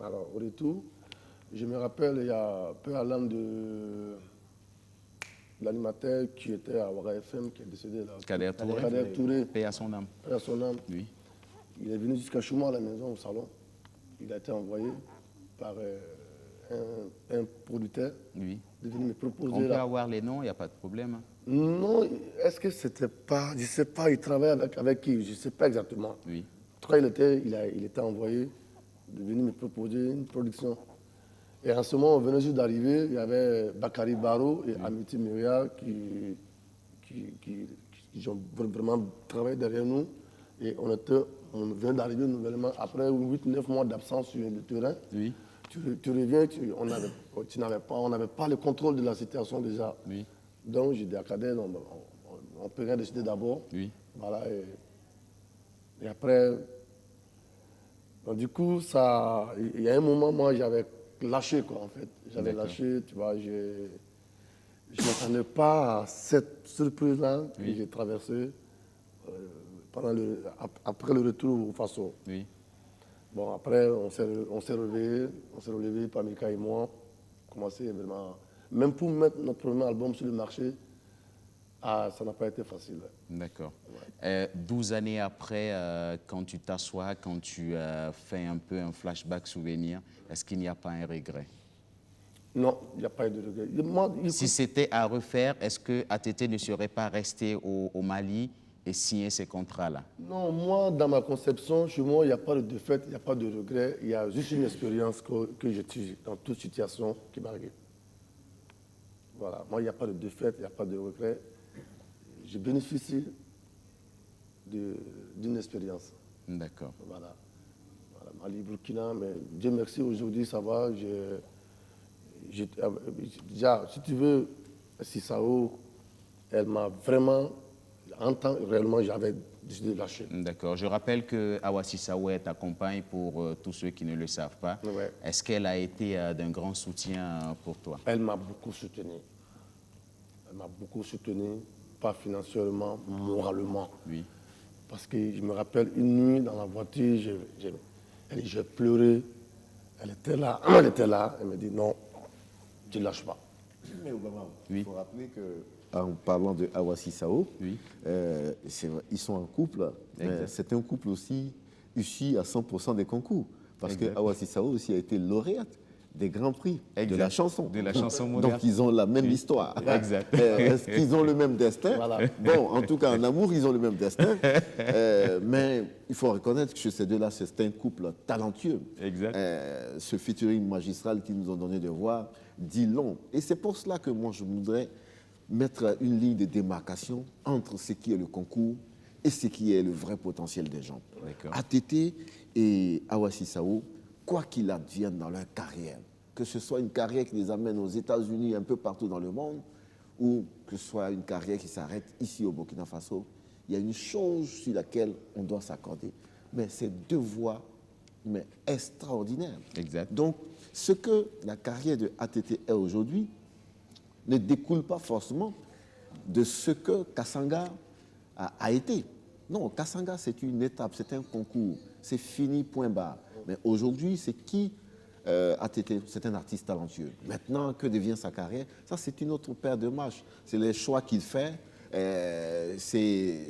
Alors, au retour, je me rappelle, il y a peu à l'âme de l'animateur qui était à Ouara FM, qui est décédé là. Kader Touré. Kader Touré. Paix à son âme. Paix à son âme. Oui. Il est venu jusqu'à chez moi à la maison, au salon. Il a été envoyé par un producteur. Oui. De venir me proposer. On peut avoir les noms, il n'y a pas de problème. Non, est-ce que c'était pas... Je ne sais pas, il travaillait avec qui, je ne sais pas exactement. Oui. En tout cas, il était envoyé de venir me proposer une production. Et en ce moment, on venait juste d'arriver, il y avait Bakary Baro et Amity Myria qui ont vraiment travaillé derrière nous. Et on venait d'arriver nouvellement, après 8-9 mois d'absence sur le terrain. Oui. Tu reviens, on n'avait pas le contrôle de la situation déjà. Oui. Donc j'ai dit à Kader, on peut rien décider d'abord. Oui. Voilà, et après, donc, du coup, il y a un moment, moi, j'avais lâché, quoi, en fait. J'avais lâché, tu vois, je ne m'attendais pas à cette surprise-là que j'ai traversée après le retour au Faso. Oui. Bon, après, on s'est relevé, Pamika et moi, commencé vraiment... Même pour mettre notre premier album sur le marché, ça n'a pas été facile. D'accord. 12 années après, quand tu t'assois, quand tu fais un peu un flashback souvenir, est-ce qu'il n'y a pas un regret? Non, il n'y a pas eu de regret. Si c'était à refaire, est-ce que ATT ne serait pas resté au Mali et signer ces contrats-là? Non, moi, dans ma conception, chez moi, il n'y a pas de défaite, il n'y a pas de regret. Il y a juste une expérience que j'ai tire dans toute situation qui m'arrive. Voilà, moi, il n'y a pas de défaite, il n'y a pas de regret. Je bénéficie d'une expérience. D'accord. Voilà. Mali, Burkina, mais Dieu merci, aujourd'hui, ça va. Déjà, si tu veux, Sissao, elle m'a vraiment... En temps, réellement, j'avais décidé de lâcher. D'accord. Je rappelle que Awa Sissao est ta compagne pour tous ceux qui ne le savent pas. Ouais. Est-ce qu'elle a été d'un grand soutien pour toi? Elle m'a beaucoup soutenu. Elle m'a beaucoup soutenu, pas financièrement, moralement. Oui. Parce que je me rappelle une nuit dans la voiture, j'ai pleuré. Elle était là, elle me dit non, tu ne lâches pas. Mais Obama, oui. Il faut rappeler qu'en parlant de Awa Sissao, oui. Ils sont en couple, mais c'est un couple aussi issu à 100% des concours. Parce que Awa Sissao aussi a été lauréate des grands prix de Exact. la chanson. De la chanson moderne. Donc, ils ont la même histoire. Exact. Est-ce qu'ils ont le même destin? Bon, en tout cas, en amour, ils ont le même destin. Mais il faut reconnaître que ces deux-là, c'est un couple talentueux. Exact. Ce featuring magistral qu'ils nous ont donné de voir dit long. Et c'est pour cela que moi, je voudrais mettre une ligne de démarcation entre ce qui est le concours et ce qui est le vrai potentiel des gens. ATT et Awassi Sao, quoi qu'il advienne dans leur carrière, que ce soit une carrière qui les amène aux États-Unis, un peu partout dans le monde, ou que ce soit une carrière qui s'arrête ici au Burkina Faso, il y a une chose sur laquelle on doit s'accorder. Mais c'est deux voies mais extraordinaires. Exact. Donc, ce que la carrière de ATT est aujourd'hui ne découle pas forcément de ce que Kasanga a été. Non, Kasanga, c'est une étape, c'est un concours, c'est fini, point barre. Mais aujourd'hui, c'est qui ATT? C'est un artiste talentueux. Maintenant, que devient sa carrière? Ça, c'est une autre paire de marches. C'est les choix qu'il fait, c'est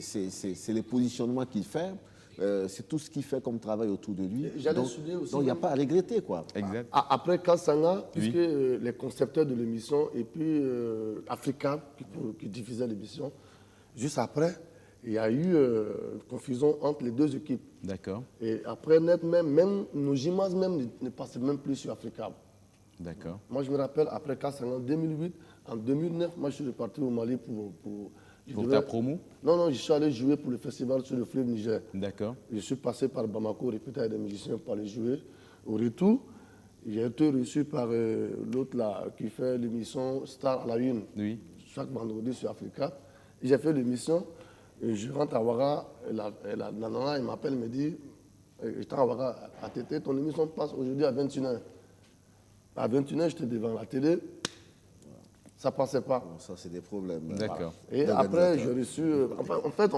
les positionnements qu'il fait, c'est tout ce qu'il fait comme travail autour de lui. J'allais souligner aussi. Donc, il n'y a pas à regretter, quoi. Exact. Après Kasanga, puisque les concepteurs de l'émission et puis Africa qui diffusait l'émission, juste après, il y a eu confusion entre les deux équipes. D'accord. Et après, net, même nos gymnases même ne passaient même plus sur Africa. D'accord. Moi, je me rappelle, après Kasanga, en 2008, en 2009, moi, je suis reparti au Mali Pour ta promo? Non, je suis allé jouer pour le festival sur le fleuve Niger. D'accord. Je suis passé par Bamako, répété avec des musiciens pour aller jouer. Au retour, j'ai été reçu par l'autre là qui fait l'émission Star à la Une. Oui. Chaque vendredi sur Africa. J'ai fait l'émission. Je rentre à Ouaga, la nana, il m'appelle, me dit, j'étais à Ouaga, à Tété, ton émission passe aujourd'hui à 21h. À 21h, j'étais devant la télé, ça ne passait pas. Bon, ça, c'est des problèmes. D'accord. Et après, j'ai reçu, en fait,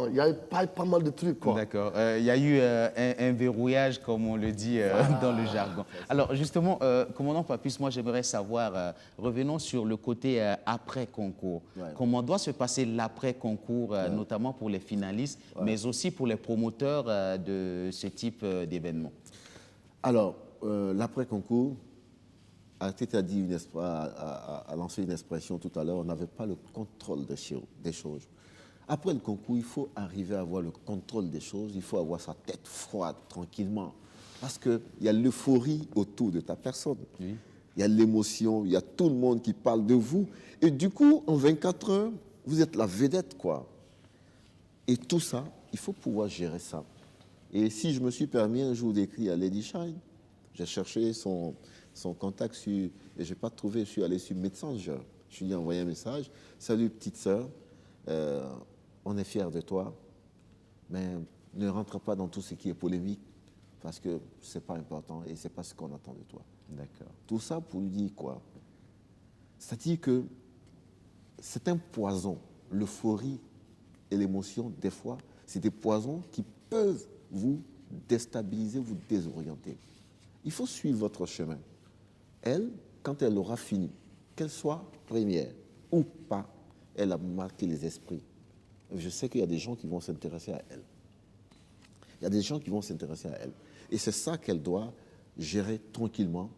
il y a eu pas mal de trucs, quoi. D'accord. Il y a eu un verrouillage, comme on le dit dans le jargon. Alors, justement, commandant Papus, moi, j'aimerais savoir, revenons sur le côté après-concours. Ouais. Comment doit se passer l'après-concours, notamment pour les finalistes, mais aussi pour les promoteurs de ce type d'événement? Alors, l'après-concours, ATT a lancé une expression tout à l'heure, on n'avait pas le contrôle des choses. Après le concours, il faut arriver à avoir le contrôle des choses, il faut avoir sa tête froide, tranquillement. Parce qu'il y a l'euphorie autour de ta personne. Oui. Il y a l'émotion, il y a tout le monde qui parle de vous. Et du coup, en 24 heures, vous êtes la vedette, quoi. Et tout ça, il faut pouvoir gérer ça. Et si je me suis permis un jour d'écrire à Lady Shine, j'ai cherché son contact et je n'ai pas trouvé, je suis allé sur Messenger. Je lui ai envoyé un message. Salut petite sœur, on est fiers de toi, mais ne rentre pas dans tout ce qui est polémique parce que ce n'est pas important et ce n'est pas ce qu'on attend de toi. D'accord. Tout ça pour lui dire quoi? C'est-à-dire que c'est un poison. L'euphorie et l'émotion, des fois, c'est des poisons qui peuvent vous déstabiliser, vous désorienter. Il faut suivre votre chemin. Elle, quand elle aura fini, qu'elle soit première ou pas, elle a marqué les esprits. Je sais qu'il y a des gens qui vont s'intéresser à elle. Il y a des gens qui vont s'intéresser à elle. Et c'est ça qu'elle doit gérer tranquillement.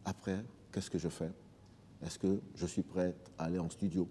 Après, qu'est-ce que je fais? Est-ce que je suis prête à aller en studio?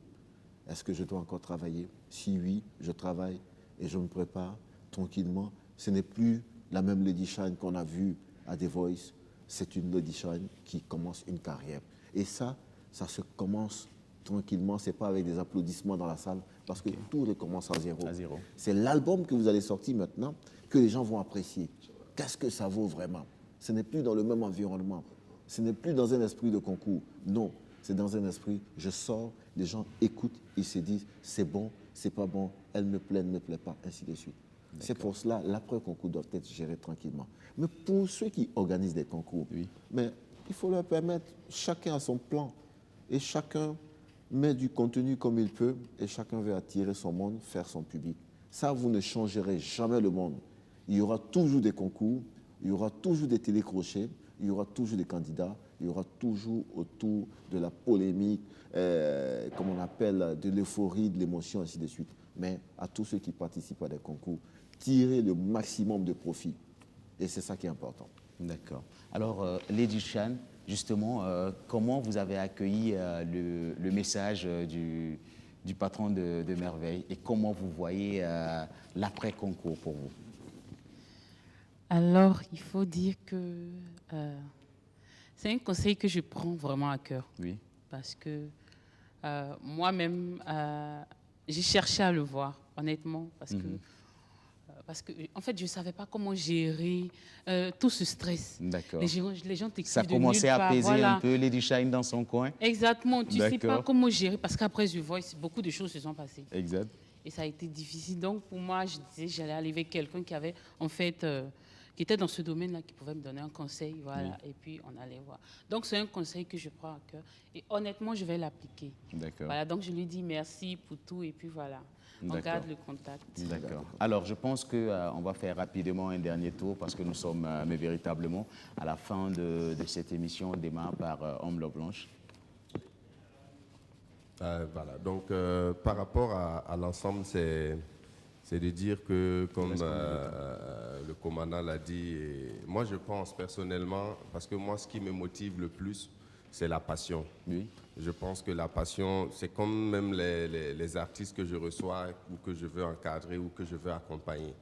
Est-ce que je dois encore travailler? Si oui, je travaille et je me prépare tranquillement. Ce n'est plus la même Lady Shine qu'on a vue à The Voice. C'est une Lady Shine qui commence une carrière. Et ça se commence tranquillement. Ce n'est pas avec des applaudissements dans la salle parce que tout recommence à zéro. C'est l'album que vous allez sortir maintenant que les gens vont apprécier. Qu'est-ce que ça vaut vraiment? Ce n'est plus dans le même environnement. Ce n'est plus dans un esprit de concours. Non, c'est dans un esprit, je sors, les gens écoutent, ils se disent, c'est bon, c'est pas bon, elle me plaît, ne me plaît pas, ainsi de suite. C'est pour cela, l'après-concours doit être géré tranquillement. Mais pour ceux qui organisent des concours, mais il faut leur permettre, chacun a son plan, et chacun met du contenu comme il peut, et chacun veut attirer son monde, faire son public. Ça, vous ne changerez jamais le monde. Il y aura toujours des concours, il y aura toujours des télécrochets, il y aura toujours des candidats, il y aura toujours autour de la polémique, comme on appelle, de l'euphorie, de l'émotion, ainsi de suite. Mais à tous ceux qui participent à des concours, tirez le maximum de profit. Et c'est ça qui est important. D'accord. Alors, Lady Shine, justement, comment vous avez accueilli le message du patron de Merveille et comment vous voyez l'après-concours pour vous? Alors, il faut dire que c'est un conseil que je prends vraiment à cœur. Oui. Parce que moi-même, j'ai cherché à le voir, honnêtement, parce que en fait, je ne savais pas comment gérer tout ce stress. D'accord. Les gens t'écrivent Ça de commençait nulle à part, peser voilà. un peu Lady Shine dans son coin. Exactement, tu ne sais pas D'accord. comment gérer, parce qu'après The Voice, beaucoup de choses se sont passées. Exact. Et ça a été difficile. Donc, pour moi, je disais, j'allais aller avec quelqu'un qui avait, en fait, qui était dans ce domaine-là, qui pouvait me donner un conseil, voilà, et puis on allait voir. Donc, c'est un conseil que je prends à cœur. Et honnêtement, je vais l'appliquer. D'accord. Voilà, donc je lui dis merci pour tout, et puis voilà, on D'accord. garde le contact. D'accord. Alors, je pense qu'on va faire rapidement un dernier tour parce que nous sommes, mais véritablement, à la fin de cette émission. On démarre par Ombre Blanche. Voilà, donc par rapport à l'ensemble, c'est de dire que, comme le commandant l'a dit, et moi je pense personnellement, parce que moi ce qui me motive le plus, c'est la passion. Oui. Je pense que la passion, c'est comme même les artistes que je reçois ou que je veux encadrer ou que je veux accompagner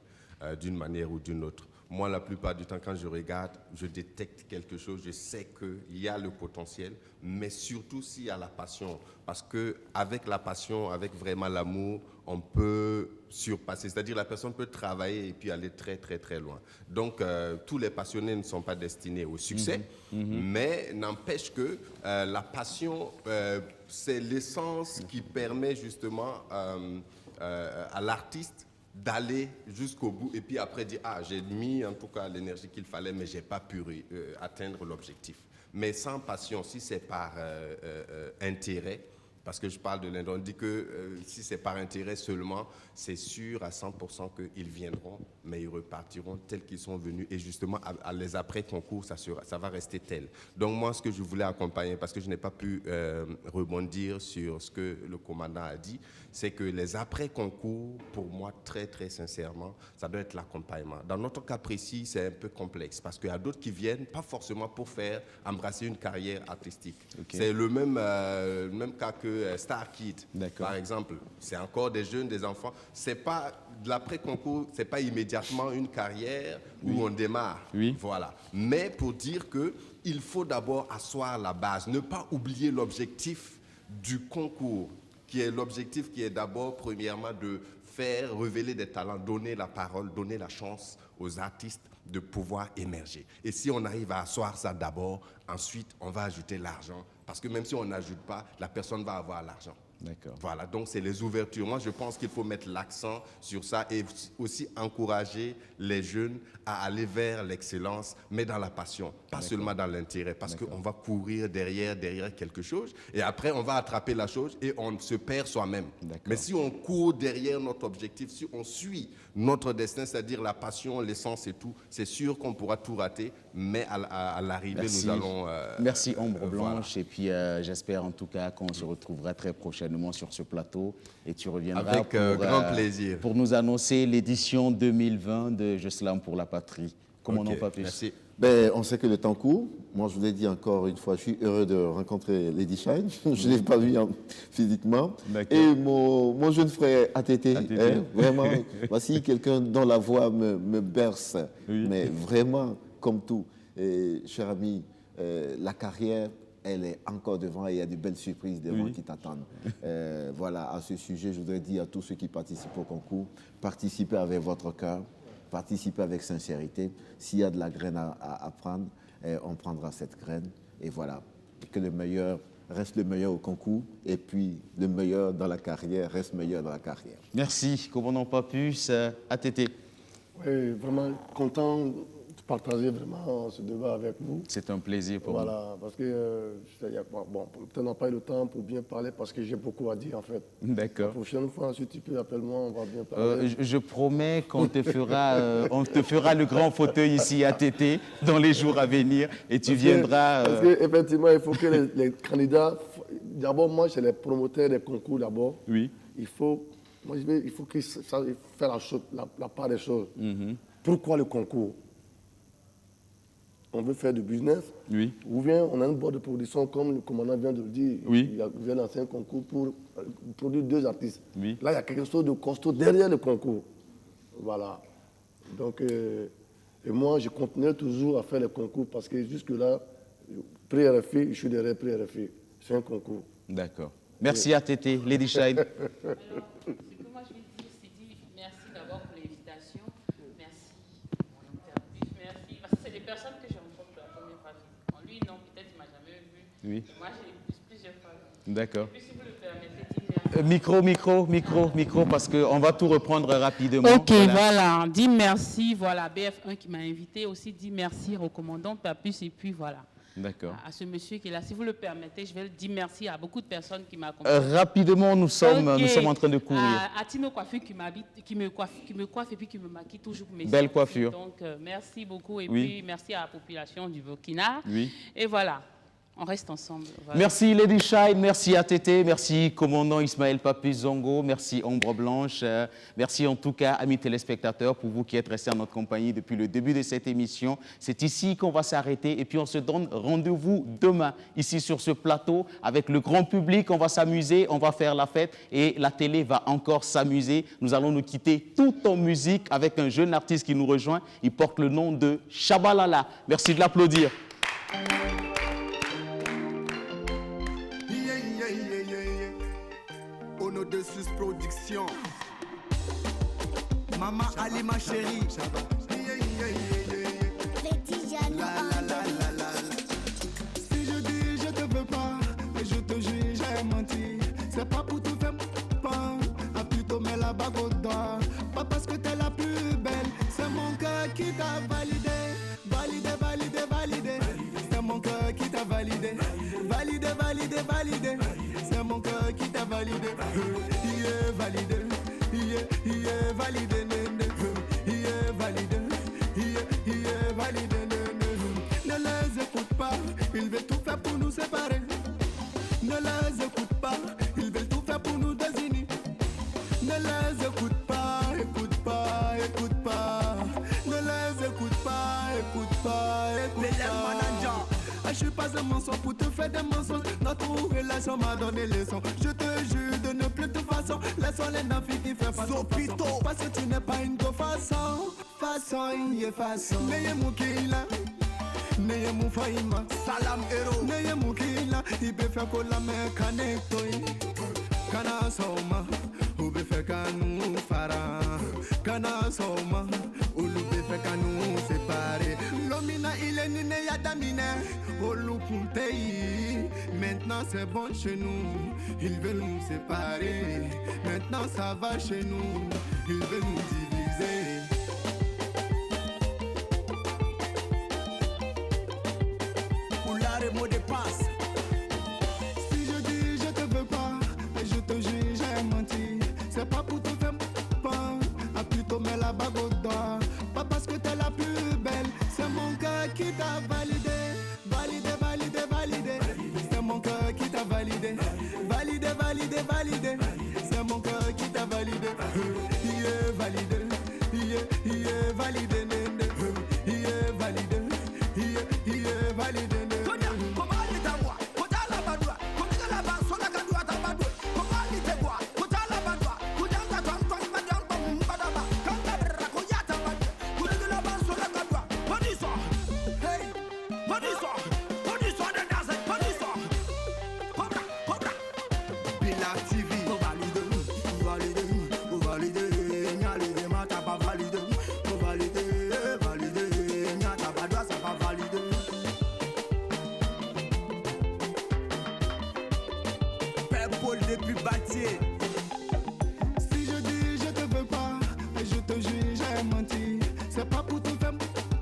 d'une manière ou d'une autre. Moi, la plupart du temps, quand je regarde, je détecte quelque chose, je sais qu'il y a le potentiel, mais surtout s'il y a la passion. Parce qu'avec la passion, avec vraiment l'amour, on peut surpasser. C'est-à-dire la personne peut travailler et puis aller très, très, très loin. Donc, tous les passionnés ne sont pas destinés au succès, mais n'empêche que la passion, c'est l'essence qui permet justement à l'artiste d'aller jusqu'au bout et puis après dire « Ah, j'ai mis en tout cas l'énergie qu'il fallait, mais je n'ai pas pu atteindre l'objectif. » Mais sans passion, si c'est par intérêt, parce que je parle de l'Inde, on dit que si c'est par intérêt seulement, c'est sûr à 100% qu'ils viendront, mais ils repartiront tels qu'ils sont venus. Et justement, à les après-concours, ça va rester tel. Donc moi, ce que je voulais accompagner, parce que je n'ai pas pu rebondir sur ce que le commandant a dit, c'est que les après-concours, pour moi, très, très sincèrement, ça doit être l'accompagnement. Dans notre cas précis, c'est un peu complexe, parce qu'il y a d'autres qui viennent, pas forcément pour embrasser une carrière artistique. Okay. C'est le même cas que Star Kid, par exemple. C'est encore des jeunes, des enfants. C'est pas de l'après-concours, c'est pas immédiatement une carrière où on démarre. Oui. Voilà. Mais pour dire qu'il faut d'abord asseoir la base, ne pas oublier l'objectif du concours, qui est l'objectif qui est d'abord, premièrement, de faire révéler des talents, donner la parole, donner la chance aux artistes de pouvoir émerger. Et si on arrive à asseoir ça d'abord, ensuite, on va ajouter l'argent. Parce que même si on n'ajoute pas, la personne va avoir l'argent. D'accord. Voilà, donc c'est les ouvertures. Moi, je pense qu'il faut mettre l'accent sur ça et aussi encourager les jeunes à aller vers l'excellence, mais dans la passion, pas seulement dans l'intérêt, parce qu'on va courir derrière quelque chose et après, on va attraper la chose et on se perd soi-même. Mais si on court derrière notre objectif, si on suit notre destin, c'est-à-dire la passion, l'essence et tout, c'est sûr qu'on pourra tout rater, mais à l'arrivée, nous allons... Merci Ombre Blanche, voilà. Et puis j'espère en tout cas qu'on se retrouvera très prochainement sur ce plateau et tu reviendras avec grand plaisir pour nous annoncer l'édition 2020 de Je Slam pour la patrie. Comment non pas plus. Merci. Ben, on sait que le temps court. Moi, je vous l'ai dit encore une fois, je suis heureux de rencontrer Lady Shine. Je ne l'ai pas vu physiquement. Et mon jeune frère ATT, hein, vraiment, voici quelqu'un dont la voix me berce, mais vraiment comme tout. Et, cher ami, la carrière, elle est encore devant et il y a de belles surprises devant qui t'attendent. Voilà, à ce sujet, je voudrais dire à tous ceux qui participent au concours, participez avec votre cœur, participez avec sincérité. S'il y a de la graine à prendre, on prendra cette graine. Et voilà, que le meilleur reste le meilleur au concours et puis le meilleur dans la carrière reste meilleur dans la carrière. Merci, commandant Papus, ATT. Oui, vraiment content de partager vraiment ce débat avec vous. C'est un plaisir pour nous. Voilà, parce que, bon, peut-être n'a pas eu le temps pour bien parler parce que j'ai beaucoup à dire en fait. D'accord. La prochaine fois, si tu peux, appelle-moi, on va bien parler. Je promets qu'on te fera, on te fera le grand fauteuil ici à TT dans les jours à venir et tu viendras. Parce qu'effectivement, il faut que les candidats, d'abord moi, c'est les promoteurs des concours d'abord. Oui. Il faut qu'ils sachent faire la part des choses. Pourquoi le concours? on veut faire du business, Oui. ou bien on a une boîte de production, comme le commandant vient de le dire, Oui. il vient lancer un concours pour produire 2 artistes. Oui. Là, il y a quelque chose de costaud derrière le concours. Voilà. Donc, et moi, je continuerai toujours à faire les concours parce que jusque-là, pré-RFI, je suis derrière pré-RFI. C'est un concours. D'accord. Merci à Tété, Lady Shine. Alors, ce que moi je vais dire, c'est dire merci d'abord pour l'invitation. Merci pour l'interview. Merci. Parce que c'est des personnes que je rencontre pour la première fois. En lui, non, peut-être il ne m'a jamais vu. Oui. Mais moi, j'ai plusieurs fois vu. D'accord. Et puis, si vous le permettez, dire merci. Micro, parce qu'on va tout reprendre rapidement. Ok, voilà. Dis merci, voilà, BF1 qui m'a invité. Aussi, dis merci au commandant Papus. Et puis, voilà. D'accord. À ce monsieur qui est là, si vous le permettez, je vais dire merci à beaucoup de personnes qui m'accompagnent. Rapidement, nous sommes en train de courir. À Tino Coiffure qui me coiffe et puis qui me maquille toujours pour mes Belle sorties. coiffure. Donc, merci beaucoup et Oui. puis merci à la population du Burkina. Oui. Et voilà, on reste ensemble. Voilà. Merci Lady Shine, merci à Tété, merci commandant Ismaël Papus Zongo, merci Ombre Blanche, merci en tout cas amis téléspectateurs pour vous qui êtes restés en notre compagnie depuis le début de cette émission. C'est ici qu'on va s'arrêter et puis on se donne rendez-vous demain ici sur ce plateau avec le grand public. On va s'amuser, on va faire la fête et la télé va encore s'amuser. Nous allons nous quitter tout en musique avec un jeune artiste qui nous rejoint. Il porte le nom de Shabalala. Merci de l'applaudir. Ono de Sus Production. Maman Ali ma chérie. Si je dis je te veux pas, mais je te jure j'ai menti. C'est pas pour tout faire pas, à plutôt mets la bague au doigt. Pas parce que t'es la plus belle, c'est mon cœur qui t'a validé. Validé, validé, validé. C'est mon cœur qui t'a validé. Validé, validé, validé. C'est mon cœur qui t'a validé. Il est validé. Il est validé. Il est validé. Il est validé. Ne les écoute pas. Ils veulent tout faire pour nous séparer. Ne les écoute pas. Ils veulent tout faire pour nous désunir. Ne les écoute pas. Écoute pas. Écoute pas. Ne les écoute pas. Écoute pas. Écoute pas. Je suis pas un mensonge pour te faire des mensonges. Notre relation m'a donné leçon. Je te jure de ne plus de façon. Laissons les navis qui font façon. Parce que tu n'es pas une go façon. Façon, il est façon. N'ayez mon kila. N'ayez mon faïma. Salam héros. N'ayez mon kila. Il peut faire que la main connecte. Kana soma. Ou peut faire qu'à nous fara. Kana soma. Ou peut faire qu'à nous séparer. L'omina il est nine yadamine. Maintenant c'est bon chez nous, ils veulent nous séparer. Maintenant ça va chez nous, ils veulent nous diviser. Pour l'arrêt mot de passe. Si je dis je te veux pas, et je te jure j'ai menti. C'est pas pour te faire pas, à plutôt mets la bague au doigt. Pas parce que t'es la plus belle, c'est mon cœur qui t'a validé. Validé, validé, validé. C'est mon cœur qui t'a validé. Validé, validé, validé. C'est mon cœur qui t'a validé. Il est validé. Il est validé. Il est validé. Il est validé. Depuis bâtir. Si je dis je te veux pas, et je te jure j'ai menti. C'est pas pour te faire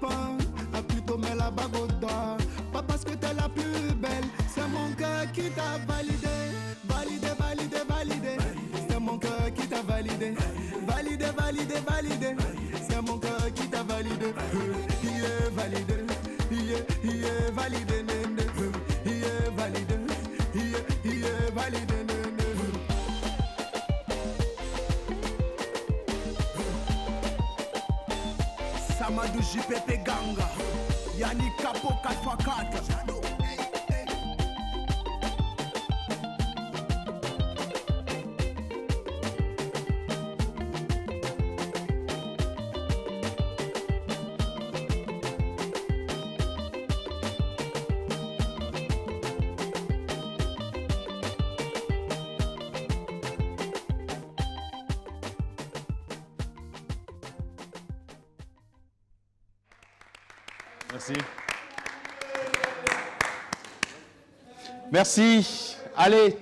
pas, à plutôt mets la bague au doigt. Pas parce que t'es la plus belle, c'est mon cœur qui t'a validé. Validé, validé, validé. C'est mon cœur qui t'a validé. Validé, validé, validé. C'est mon cœur qui t'a validé. Il est validé. Il est validé. Il est validé. Il est validé. Amadou JPP Ganga, Yannick Capo 4x4. Merci. Merci. Allez.